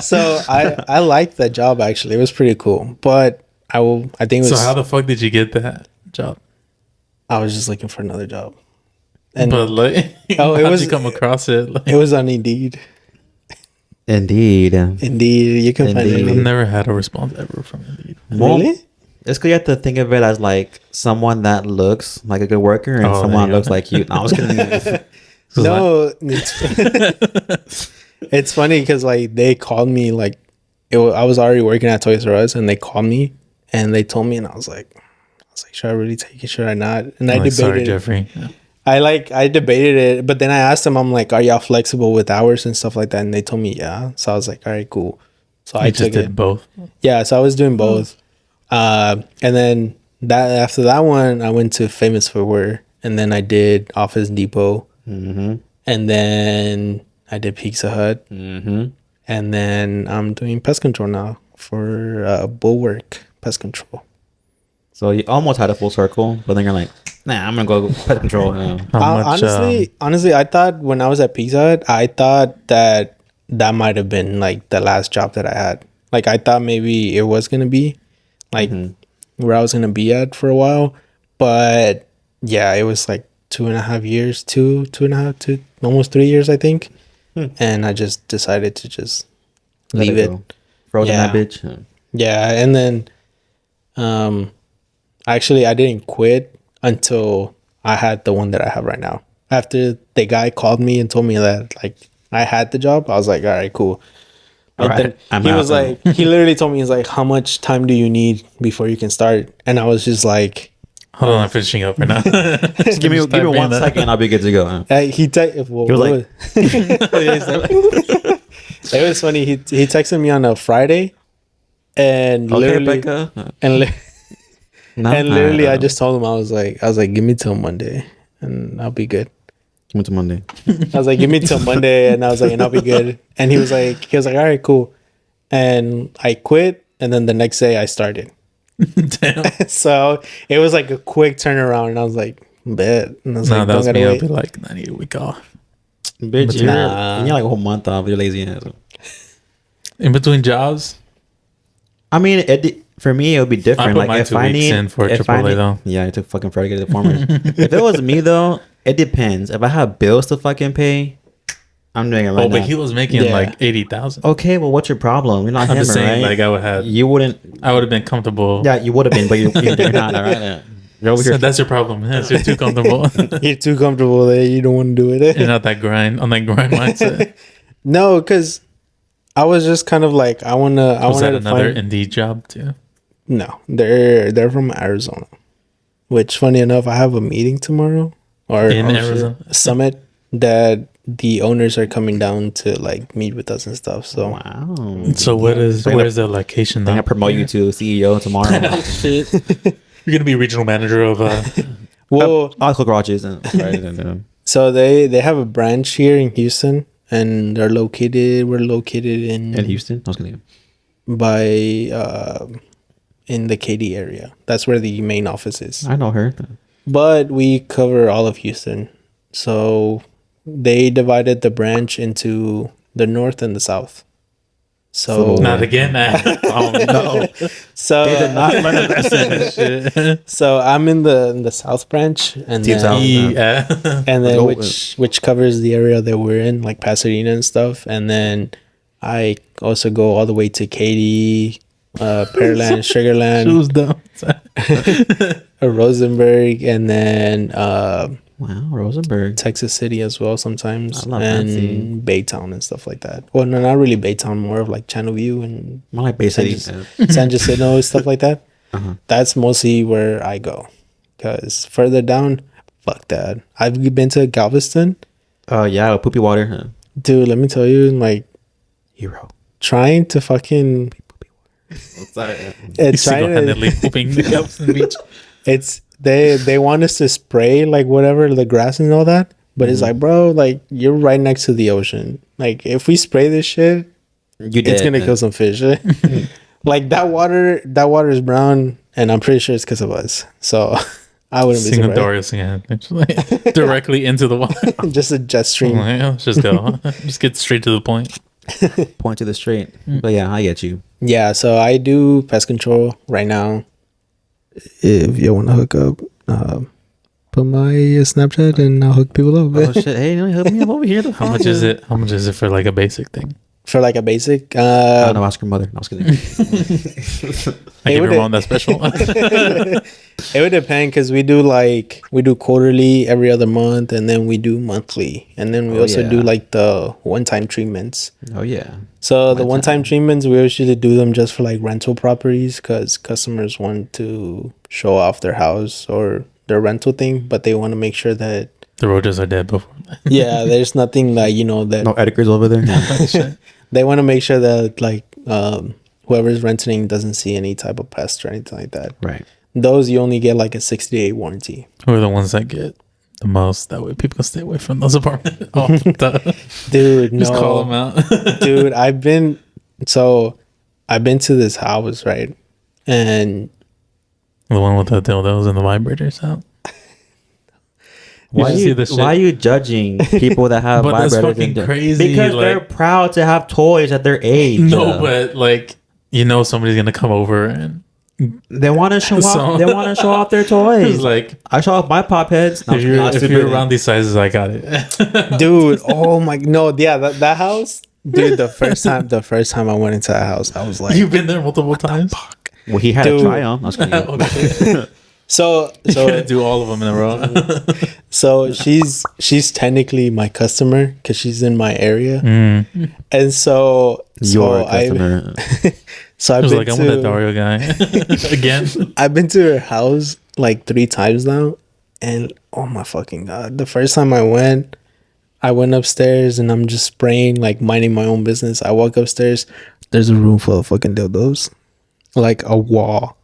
so I liked that job actually. It was pretty cool. But I think it so was how the fuck did you get that job? I was just looking for another job. And But like, Oh, it how'd was- you come across it? Like, it was on Indeed. Indeed. Indeed, you can find Indeed. I've Indeed. never had a response ever from Indeed. Really? It's because you have to think of it as like someone that looks like a good worker and Oh, someone that there you looks go. like you. No, I was kidding. So No, it's funny because like they called me like I was already working at Toys R Us and they called me and they told me and I was like, should I really take it? Should I not? And I like, debated. sorry, Jeffrey. Yeah. I debated it, but then I asked them, I'm like, are y'all flexible with hours and stuff like that? And they told me yeah. So I was like, all right, cool. So I I just took did it. both. Yeah, so I was doing both. And then after that one, I went to Famous Footwear, and then I did Office Depot, Mm-hmm. and then I did Pizza Hut, Mm-hmm. and then I'm doing pest control now for Bulwark Pest Control. So you almost had a full circle, but then you're like, nah, I'm gonna go pet control. How much? Honestly, I thought when I was at Pizza Hut, I thought that might have been like the last job that I had. Like I thought maybe it was gonna be like where I was gonna be at for a while, but yeah, it was like 2.5 years, two and a half, almost 3 years, I think. And I just decided to just Let leave it. go. Frozen Yeah. that bitch. Yeah, and then actually I didn't quit until I had the one that I have right now. After the guy called me and told me that like I had the job, I was like, all right, cool. And All then right, I'm he out was now. like, he literally told me, he's like, how much time do you need before you can start? And I was just like, Hold on, I'm finishing up right now. Just give me 1 second, and I'll be good to go. he was like- it was funny. He texted me on a Friday, and Okay, literally, Becca. and No, and literally, I don't know. just told him I was like, give me till Monday, and I'll be good. Went to Monday. I was like, give me till Monday, and I was like, and I'll be good. And he was like, all right, cool. And I quit, and then the next day I started. Damn. So it was like a quick turnaround, and I was like, bet. And I was No, like, that don't was gotta me. I'll wait. be like, I need a week off. Bitch, you're, Nah. you're like a whole month off. You're lazy ass. In between jobs, I mean, for me, it would be different. put Like my if 2 I weeks need, in for if I Chipotle, need, though. yeah, it took fucking forever to get the formers. If it was me though, it depends. If I have bills to fucking pay, I'm doing it right Oh, now. but he was making Yeah. like 80,000. Okay, well, what's your problem? You're not I'm him, just saying, right? like I would have, You wouldn't. I would have been comfortable. Yeah, you would have been, but you're not. All right. You're over So here. that's your problem. Yes, you're too comfortable. You're too comfortable there. You don't want to do it. You're not that grind on that grind mindset. No, because I was just kind of like, I Was that wanted to another find. Indeed job too? No, they're from Arizona. Which, funny enough, I have a meeting tomorrow or In shit, Arizona? a summit that the owners are coming down to like meet with us and stuff. So Wow. So where's the location They're now? gonna promote you to CEO tomorrow. Oh, shit. You're gonna be regional manager of well, I'll cook Roaches. Right. so they have a branch here in Houston, and we're located In Houston, I was gonna. by in the Katy area. That's where the main office is. I know her. But we cover all of Houston. So they divided the branch into the north and the south. So not again. Oh no! so They did not learn a lesson. so I'm in the south branch, and Deep south. then, Yeah. and then Go- which covers the area that we're in, like Pasadena and stuff. And then I also go all the way to Katy, Pearland, Sugarland, Shoes down. Rosenberg, and then Wow, Rosenberg. Texas City as well sometimes, I love that and scene. Baytown and stuff like that. Well, no, not really Baytown, more of like Channelview and More like Bay City. San Jacinto, stuff like that. Uh-huh. That's mostly where I go. Because further down, fuck that. I've been to Galveston. Oh yeah, poopy water. Dude, let me tell you, like, Hero. trying to fucking... Sorry. It's trying to, Single-handedly pooping the Galveston beach. it's... They want us to spray, like, whatever, the grass and all that. But it's like, bro, like, you're right next to the ocean. Like, if we spray this shit, You did. it's gonna kill some fish. Like that water is brown, and I'm pretty sure it's because of us. So I wouldn't be Single surprised. Dario singing like, directly into the water. Just a jet stream. Let's just go. Just get straight to the point. Point to the straight. But yeah, I get you. Yeah, so I do pest control right now. If you want to hook up, put my Snapchat and I'll hook people up. Oh shit! Hey, help me up over here. How much is it? How much is it for like a basic thing? For like a basic, I don't know. Ask your mother. No, I was kidding. I give would your mom that special. it would depend because we do quarterly every other month, and then we do monthly, and then we also do yeah. like the one-time treatments. Oh yeah. So the one-time treatments, we usually do them just for like rental properties because customers want to show off their house or their rental thing, but they want to make sure that The roaches are dead before. yeah, there's nothing that that No Edgar's over there. they want to make sure that like whoever's renting doesn't see any type of pest or anything like that. Right. Those you only get like a 60-day warranty. Who are the ones that get the most? That way people can stay away from those apartments. Oh, Dude, just call them no, out. dude, I've been to this house, right, and The one with the dildos and the vibrators out. Why should are see you, this shit. why are you judging people that have But that's vibrators? fucking and- crazy, Because like- they're proud to have toys at their age. No, but like somebody's gonna come over and they want to show So- off. They want to show off their it's toys. like I show off my pop heads. No, if you're around these sizes, I got it. dude, oh my, no, yeah, that house, dude. The first time I went into that house, I was like, You've been there multiple times. well, he had Dude. a try on. I was kidding. Okay. so You gotta do all of them in a row. So she's technically my customer because she's in my area, and so Your I customer. so I I've was been like, I'm with that to Dario guy again. I've been to her house like 3 times now, and oh my fucking god! The first time I went upstairs and I'm just spraying, like minding my own business. I walk upstairs, there's a room full of fucking dildos, like a wall,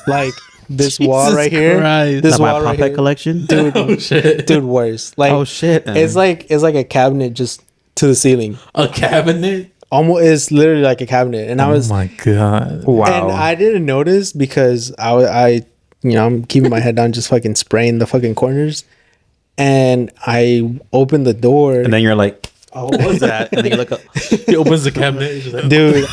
like. This wall Jesus right here, Christ. this Is that my wall pop right head here, collection? dude, Oh shit! dude, worse. Like, Oh shit! it's like a cabinet just to the ceiling. A cabinet. Almost, it's literally like a cabinet, and I was, Oh my god! wow. and I didn't notice because I I'm keeping my head down, just fucking spraying the fucking corners, and I opened the door, And then you're like, oh, what was that? And then you look up. He opens the cabinet. He's just like, dude.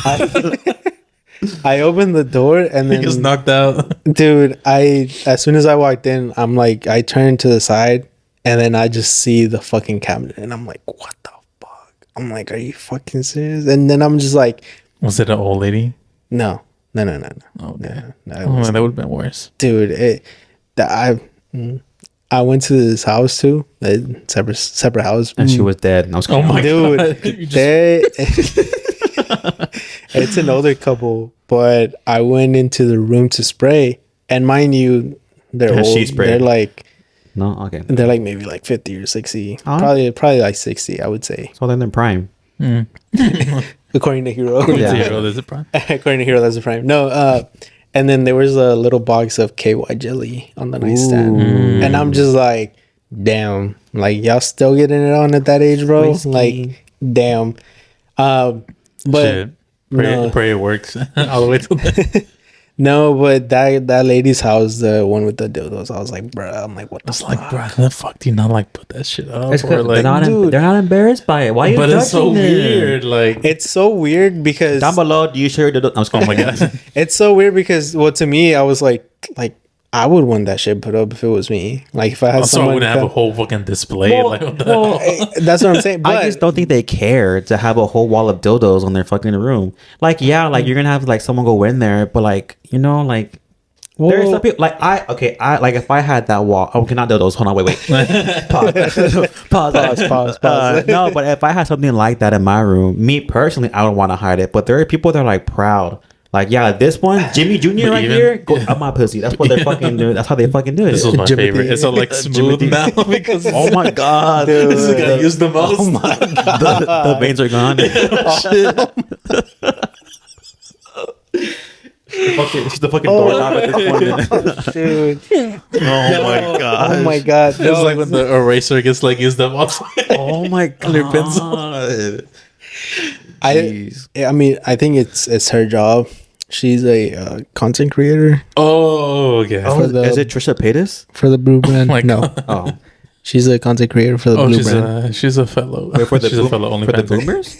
I opened the door, and he then gets knocked out. dude, as soon as I walked in, I'm like, I turned to the side, and then I just see the fucking cabinet, and I'm like, what the fuck? I'm like, are you fucking serious? And then I'm just like, Was it an old lady? no. Okay. No, it Oh, wasn't. that would have been worse. Dude, I went to this house too, a separate house, And she was dead. And I was Oh my dude. god. You just- They, it's an older couple, but I went into the room to spray, and mind you, they're And she old. sprayed. No, okay. They're like maybe like 50 or 60, Huh? probably like 60, I would say, So then in prime. according to Hero. Yeah. Zero, there's a prime. According to Hero, that's the prime. No, and then there was a little box of KY jelly on the nightstand, and I'm just like, damn, like y'all still getting it on at that age, bro? Whiskey. Like, damn. But Shit. no. Pray it works all the way to the. no, but that lady's house, the one with the dildos, I was like, bruh, I'm like, what the It's fuck? like, bro, how the fuck do you not like put that shit up? It's Or good. like, They're not embarrassed by it. Why are you but judging it's so it? weird. Like, It's so weird because Down below, do you share the... I'm just oh my god. it's so weird because, well, to me, I was like I would want that shit put up if it was me. Like if I had Also, I someone wouldn't have a come- whole fucking display. Well, like, what the well, hell? That's what I'm saying. But I just don't think they care to have a whole wall of dildos on their fucking room. Like, yeah, like you're gonna have like someone go in there, but like, you know, like there's some people like I like if I had that wall. Okay, not dildos. Hold on, wait. Pause. No, but if I had something like that in my room, me personally, I don't want to hide it. But there are people that are like proud. Like, yeah, this one, Jimmy Jr. right even- here, go up my pussy. That's what they're fucking doing. That's how they fucking do it. This was my Jimothy. favorite. It's all like smooth Jimothy. now because Oh my god, Dude. this is gonna use the most. oh my god, the veins are gone. She's the fucking doorknob at this point. dude. Oh my god. Oh my god. It's No. like when the eraser gets like used up. Also. Oh my Clear pencil. god. I Jeez. I mean, I think it's her job. She's a content creator Oh, okay. Oh, the- is it Trisha Paytas? for the Blue brand. my no, God. Oh, she's a content creator for the Oh, Blue she's brand. she's a fellow. for the she's a fellow only for the boomers?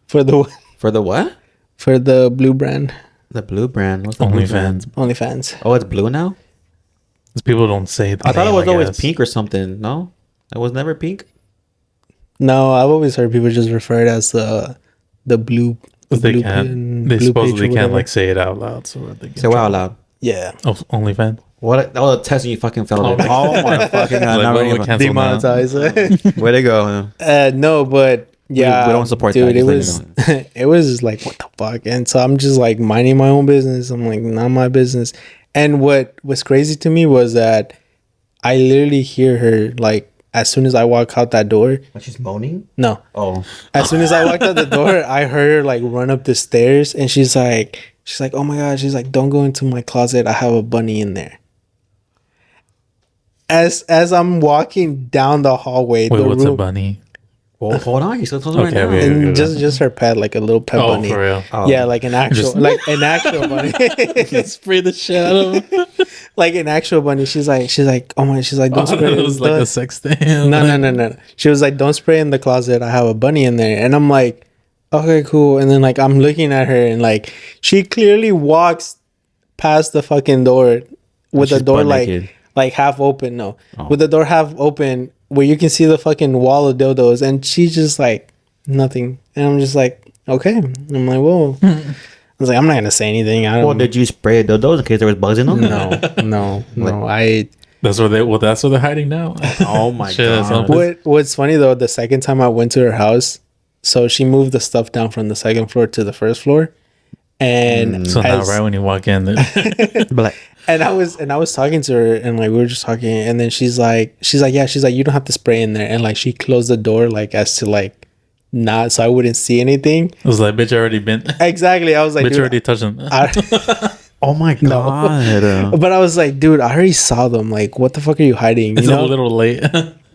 For the For the Blue brand The blue brand. What's the blue brand? OnlyFans. OnlyFans. Oh, it's blue now? Because people don't say that. I thought it was always pink or something. No? It was never pink? No, I've always heard people just refer it as the blue. They blue can't. pin- They blue page or supposedly can't whatever. like say it out loud. So they get Say wow loud. Yeah, Oh, OnlyFans. What? That was a test and you fucking failed it. Oh my fucking god. Like, Now well, we're we gonna- cancel now. demonetize. Way to go. No, but yeah, we don't support dude. that, It just was let you it was just like what the fuck, and so I'm just like minding my own business. I'm like, not my business. And what was crazy to me was that I literally hear her like as soon as I walk out that door. But she's moaning? No, Oh. as soon as I walked out the door, I heard her like run up the stairs, and she's like, oh my god, she's like, don't go into my closet. I have a bunny in there. As I'm walking down the hallway, Wait, the what's a room, bunny? Well, hold on. You're still talking right Okay, now. okay. and just her pet, like a little pet Oh, bunny. for real? Oh. Yeah, like an actual, like an actual bunny. Spray the shit out of him. Like an actual bunny. She's like, oh my, she's like, don't spray. It was like don't- a sex stand. No. She was like, don't spray in the closet. I have a bunny in there. And I'm like, okay, cool. And then like I'm looking at her and like she clearly walks past the fucking door with the She's door butt like naked. half open. No, Oh. with the door half open where you can see the fucking wall of dildos. And she's just like nothing. And I'm just like, okay. I'm like, whoa. I was like, I'm not gonna say anything. I Well, don't. did you spray dildos in case there was bugs in them? No. That's where they're hiding now. Oh my Shit, that's god. not- What's funny though, the second time I went to her house, so she moved the stuff down from the second floor to the first floor, and So now, as- right when you walk in, But like, and I was talking to her, and like we were just talking, and then she's like, you don't have to spray in there, and like she closed the door like as to like not so I wouldn't see anything. I was like, bitch, I already been. Exactly, I was like, Bitch, dude, already touched them. oh my god. but I was like, dude, I already saw them. Like, what the fuck are you hiding? You It's know? a little late.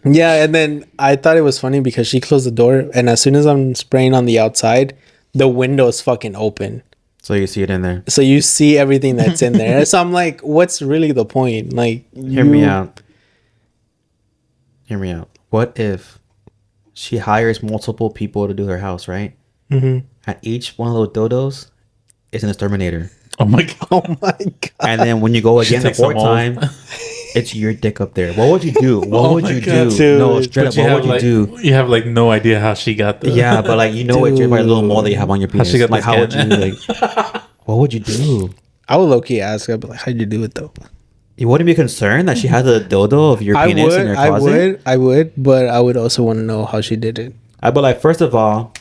Yeah, and then I thought it was funny because she closed the door, and as soon as I'm spraying on the outside, the window's fucking open. So you see it in there. So you see everything that's in there. So I'm like, what's really the point? Like, Hear me out. Hear me out. What if she hires multiple people to do her house, right? Mhm. And each one of those dodos is an exterminator. Oh my god. Oh my god! And then when you go She again the takes them fourth all. time, It's your dick up there. What would you do? What Oh would my you God, do? dude. No, straight up. But What would you do? You have like no idea how she got the. Yeah, but like you know, it's your like, little mole that you have on your How penis. she got Like the how would you skin. like? What would you do? I would low key ask her, but like, how'd you do it though? You wouldn't be concerned that she has a dildo of your penis in her closet? I would, but I would also want to know how she did it. I'd be like, first of all,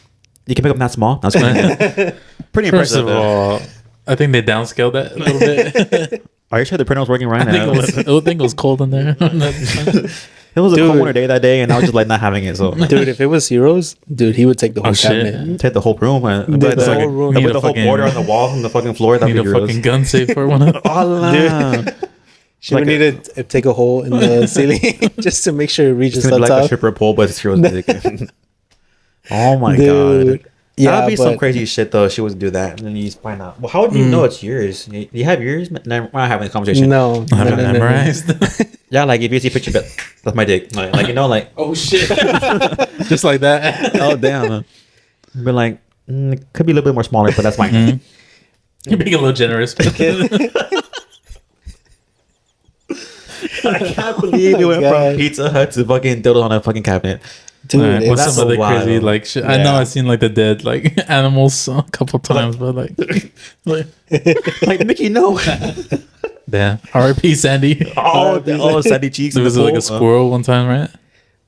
you can pick up that small. That's pretty First impressive. of all, I think they downscaled that a little bit. Are you sure the printer was working right I think now? it was cold in there. It was a Dude. cold winter day that day, and I was just like not having it. So Dude, if it was Heroes, dude, he would take the whole shit. cabinet. take the whole room. And Dude, the like, whole room. put Need the a whole fucking- border on the wall from the fucking floor. That'd Need be a gross. fucking gun safe for one. Allah. She Like would need to take a hole in the ceiling just to make sure it reaches It's gonna the be like a top. stripper pole, but it's hero's dick. Oh my Dude. god. Yeah, That'd be some but- crazy shit though. She would do that, and then you just find out. Well, how would you know it's yours? You have yours? We're not having a conversation. No, I have no, it no, no, no. memorized. Yeah, like if you see a picture, but that's my dick. Like you know, like Oh shit! Just like that. oh damn. But like, it could be a little bit more smaller, but that's fine. You're being a little generous. I can't believe you Oh my went God. from Pizza Hut to fucking dildo on a fucking cabinet. Dude, Alright, what's it's some other wild. crazy like shit? I know Yeah. I've seen like the dead like animals a couple times, but like Like Mickey, no. damn. R.I.P. Sandy. Oh, Sandy cheeks. There in was the like a pool. squirrel one time, right?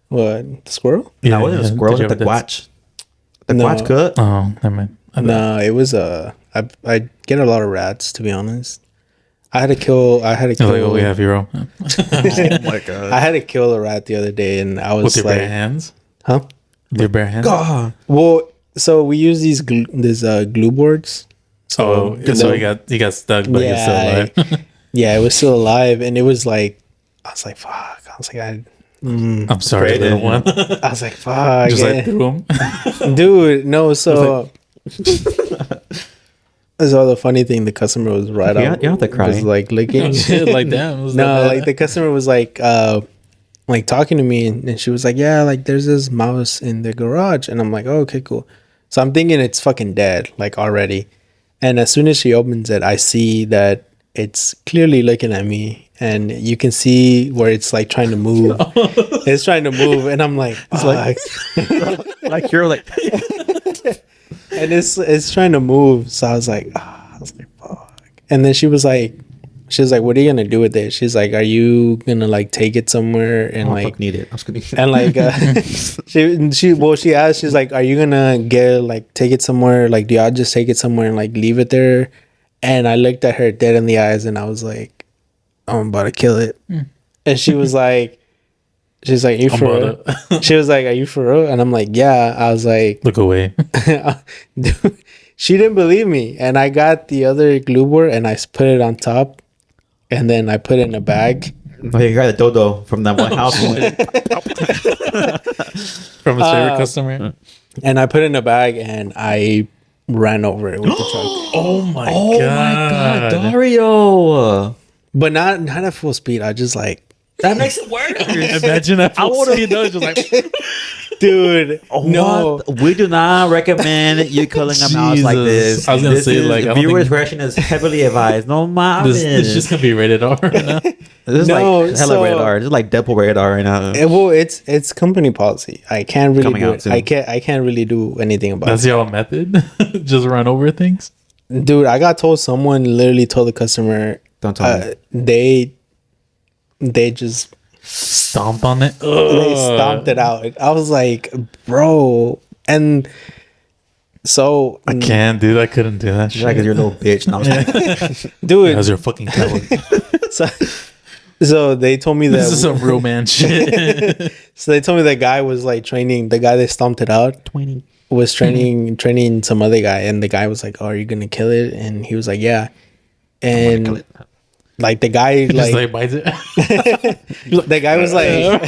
what? The squirrel? No, it wasn't a squirrel. Did It was you the ever did- quatch. The No. quatch cut. Oh, never mind. No, it was I get a lot of rats, to be honest. I had to kill. It's like, oh, we have hero. Oh my god. I had to kill a rat the other day, and I was With your like, bare hands? huh? With your bare hands? God. Well, so we use these glue boards. So, so he got stuck, but he's still alive. Yeah, it was still alive, and it was like, I was like, fuck. I was like, I'm sorry, Great, little yeah. one. I was like, fuck, Just yeah. like threw him. Dude. No, so. So the funny thing, the customer was right You out. don't have to cry. Was like licking. Shit, like damn. it was that No, bad. like the customer was like talking to me, and she was like, yeah, like there's this mouse in the garage, and I'm like, oh, okay, cool. So I'm thinking it's fucking dead, like already. And as soon as she opens it, I see that it's clearly looking at me, and you can see where it's like trying to move. It's trying to move, and I'm like, fuck. Like you're like. And it's trying to move. So I was like, fuck. And then she was like, what are you gonna do with it? She's like, are you gonna like take it somewhere and Oh, like fuck, need it. I was gonna. and like she asked, she's like, are you gonna take it somewhere? Like, do y'all just take it somewhere and like leave it there? And I looked at her dead in the eyes, and I was like, I'm about to kill it. And she was like, she's like, you I'm for about real? She was like, are you for real? And I'm like, yeah. I was like, Look away. dude, she didn't believe me, and I got the other glue board and I put it on top, and then I put it in a bag. Oh, you got a dodo from that one house. From his favorite customer. And I put it in a bag, and I ran over it with the truck, Oh my Oh my god, Dario. but not at full speed. I just like, That makes it worse. Imagine that. I would have just like dude, no. What? We do not recommend you killing a mouse like this. Jesus. I was gonna This say, is- like, I don't viewer think- discretion is heavily advised. No mames. this is just gonna be rated R right now. This is No, like hella so- rated R. This is like Deadpool rated R right now. Well, it's company policy. I can't really Coming do out it. soon. I can't really do anything about That's y'all method. Just run over things. it, dude. I got told, someone literally told the customer, Don't tell me. they just Stomp on it. they stomped it out. I was like, bro, and so I can't, dude. I couldn't do that shit. Like, you're a little bitch. No, I'm just kidding. dude. As you're a fucking coward. So they told me that. This is some real man shit. So they told me that guy was like training. The guy that stomped it out 20. was training some other guy, and the guy was like, "Oh, are you gonna kill it?" And he was like, "Yeah." And like the guy, Just like like bites it. the guy was like,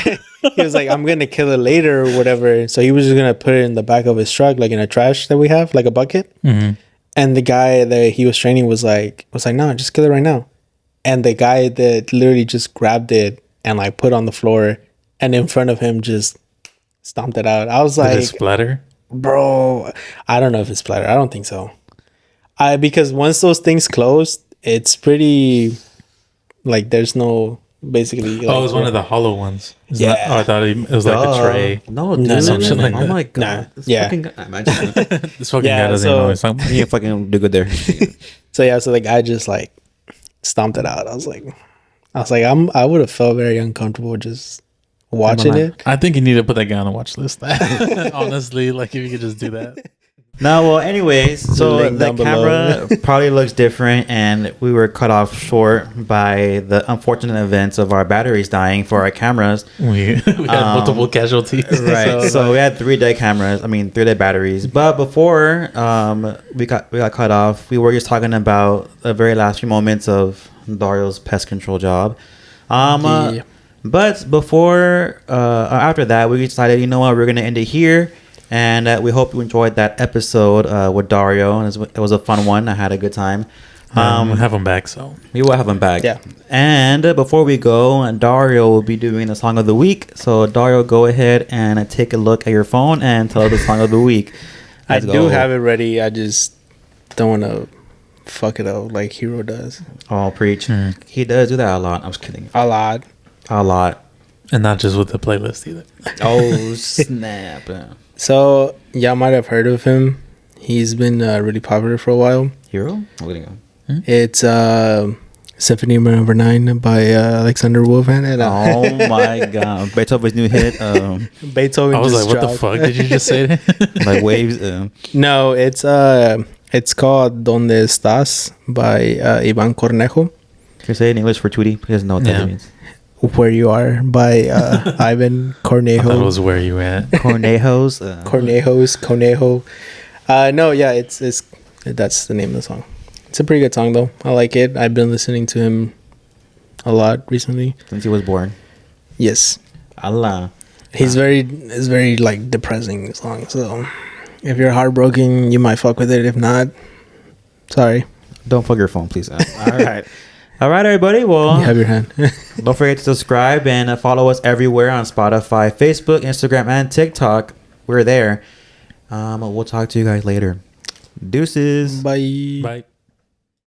he was like, "I'm gonna kill it later or whatever." So he was just gonna put it in the back of his truck, like in a trash that we have, like a bucket. And the guy that he was training was like, "No, just kill it right now." And the guy that literally just grabbed it and like put on the floor, and in front of him just stomped it out. I was Did like, it splatter? bro, I don't know if it's splatter. I don't think so. Because once those things close, it's pretty like there's no basically. Oh, it was one of the hollow ones. Is Yeah. that, oh, I thought it was like a tray. No, No, dude. something like oh that. my god. Nah. This Yeah. fucking guy. Imagine. This fucking Yeah, guy doesn't so- even know what he's talking about. You fucking do good there. So yeah, so like I just like stomped it out. I was like, I would have felt very uncomfortable just watching like- it. I think you need to put that guy on the watch list. Honestly, like if you could just do that. No, well, anyways, so Link the down below. camera probably looks different, and we were cut off short by the unfortunate events of our batteries dying for our cameras. We had multiple casualties. Right. So we had 3 dead cameras. I mean, 3 dead batteries. But before we got cut off, we were just talking about the very last few moments of Dario's pest control job. Yeah. But before after that, we decided, you know what, we're gonna end it here. And we hope you enjoyed that episode with Dario. And it was a fun one. I had a good time. We'll have him back. So We will have him back. Yeah. And before we go, Dario will be doing the song of the week. So Dario, go ahead and take a look at your phone and tell the song of the week. I Let's do go. have it ready. I just don't want to fuck it up like Hero does. Oh, preach. He does do that a lot. I was kidding. A lot. A lot. and not just with the playlist either. Oh, snap. So y'all might have heard of him. He's been really popular for a while. Hero? We're gonna go. It's Symphony Number 9 by Alexander Wolfman. And, Oh my god. Beethoven's new hit. Beethoven. I was just like, what the dropped. fuck did you just say? That? Like waves. No, it's called Donde Estás by Ivan Cornejo. Can you say it in English for Tweety? He doesn't know what that Yeah. means. Where You Are by Ivan I thought it Cornejo. was where you at. Cornejos. Conejo. No, yeah, it's that's the name of the song. It's a pretty good song though. I like it. I've been listening to him a lot recently. Since he was born. Yes. Allah. It's very like depressing song. So if you're heartbroken, you might fuck with it. If not, sorry. Don't fuck your phone, please. All right. All right, everybody. Well, You have your hand. don't forget to subscribe and follow us everywhere on Spotify, Facebook, Instagram, and TikTok. We're there. We'll talk to you guys later. Deuces. Bye. Bye.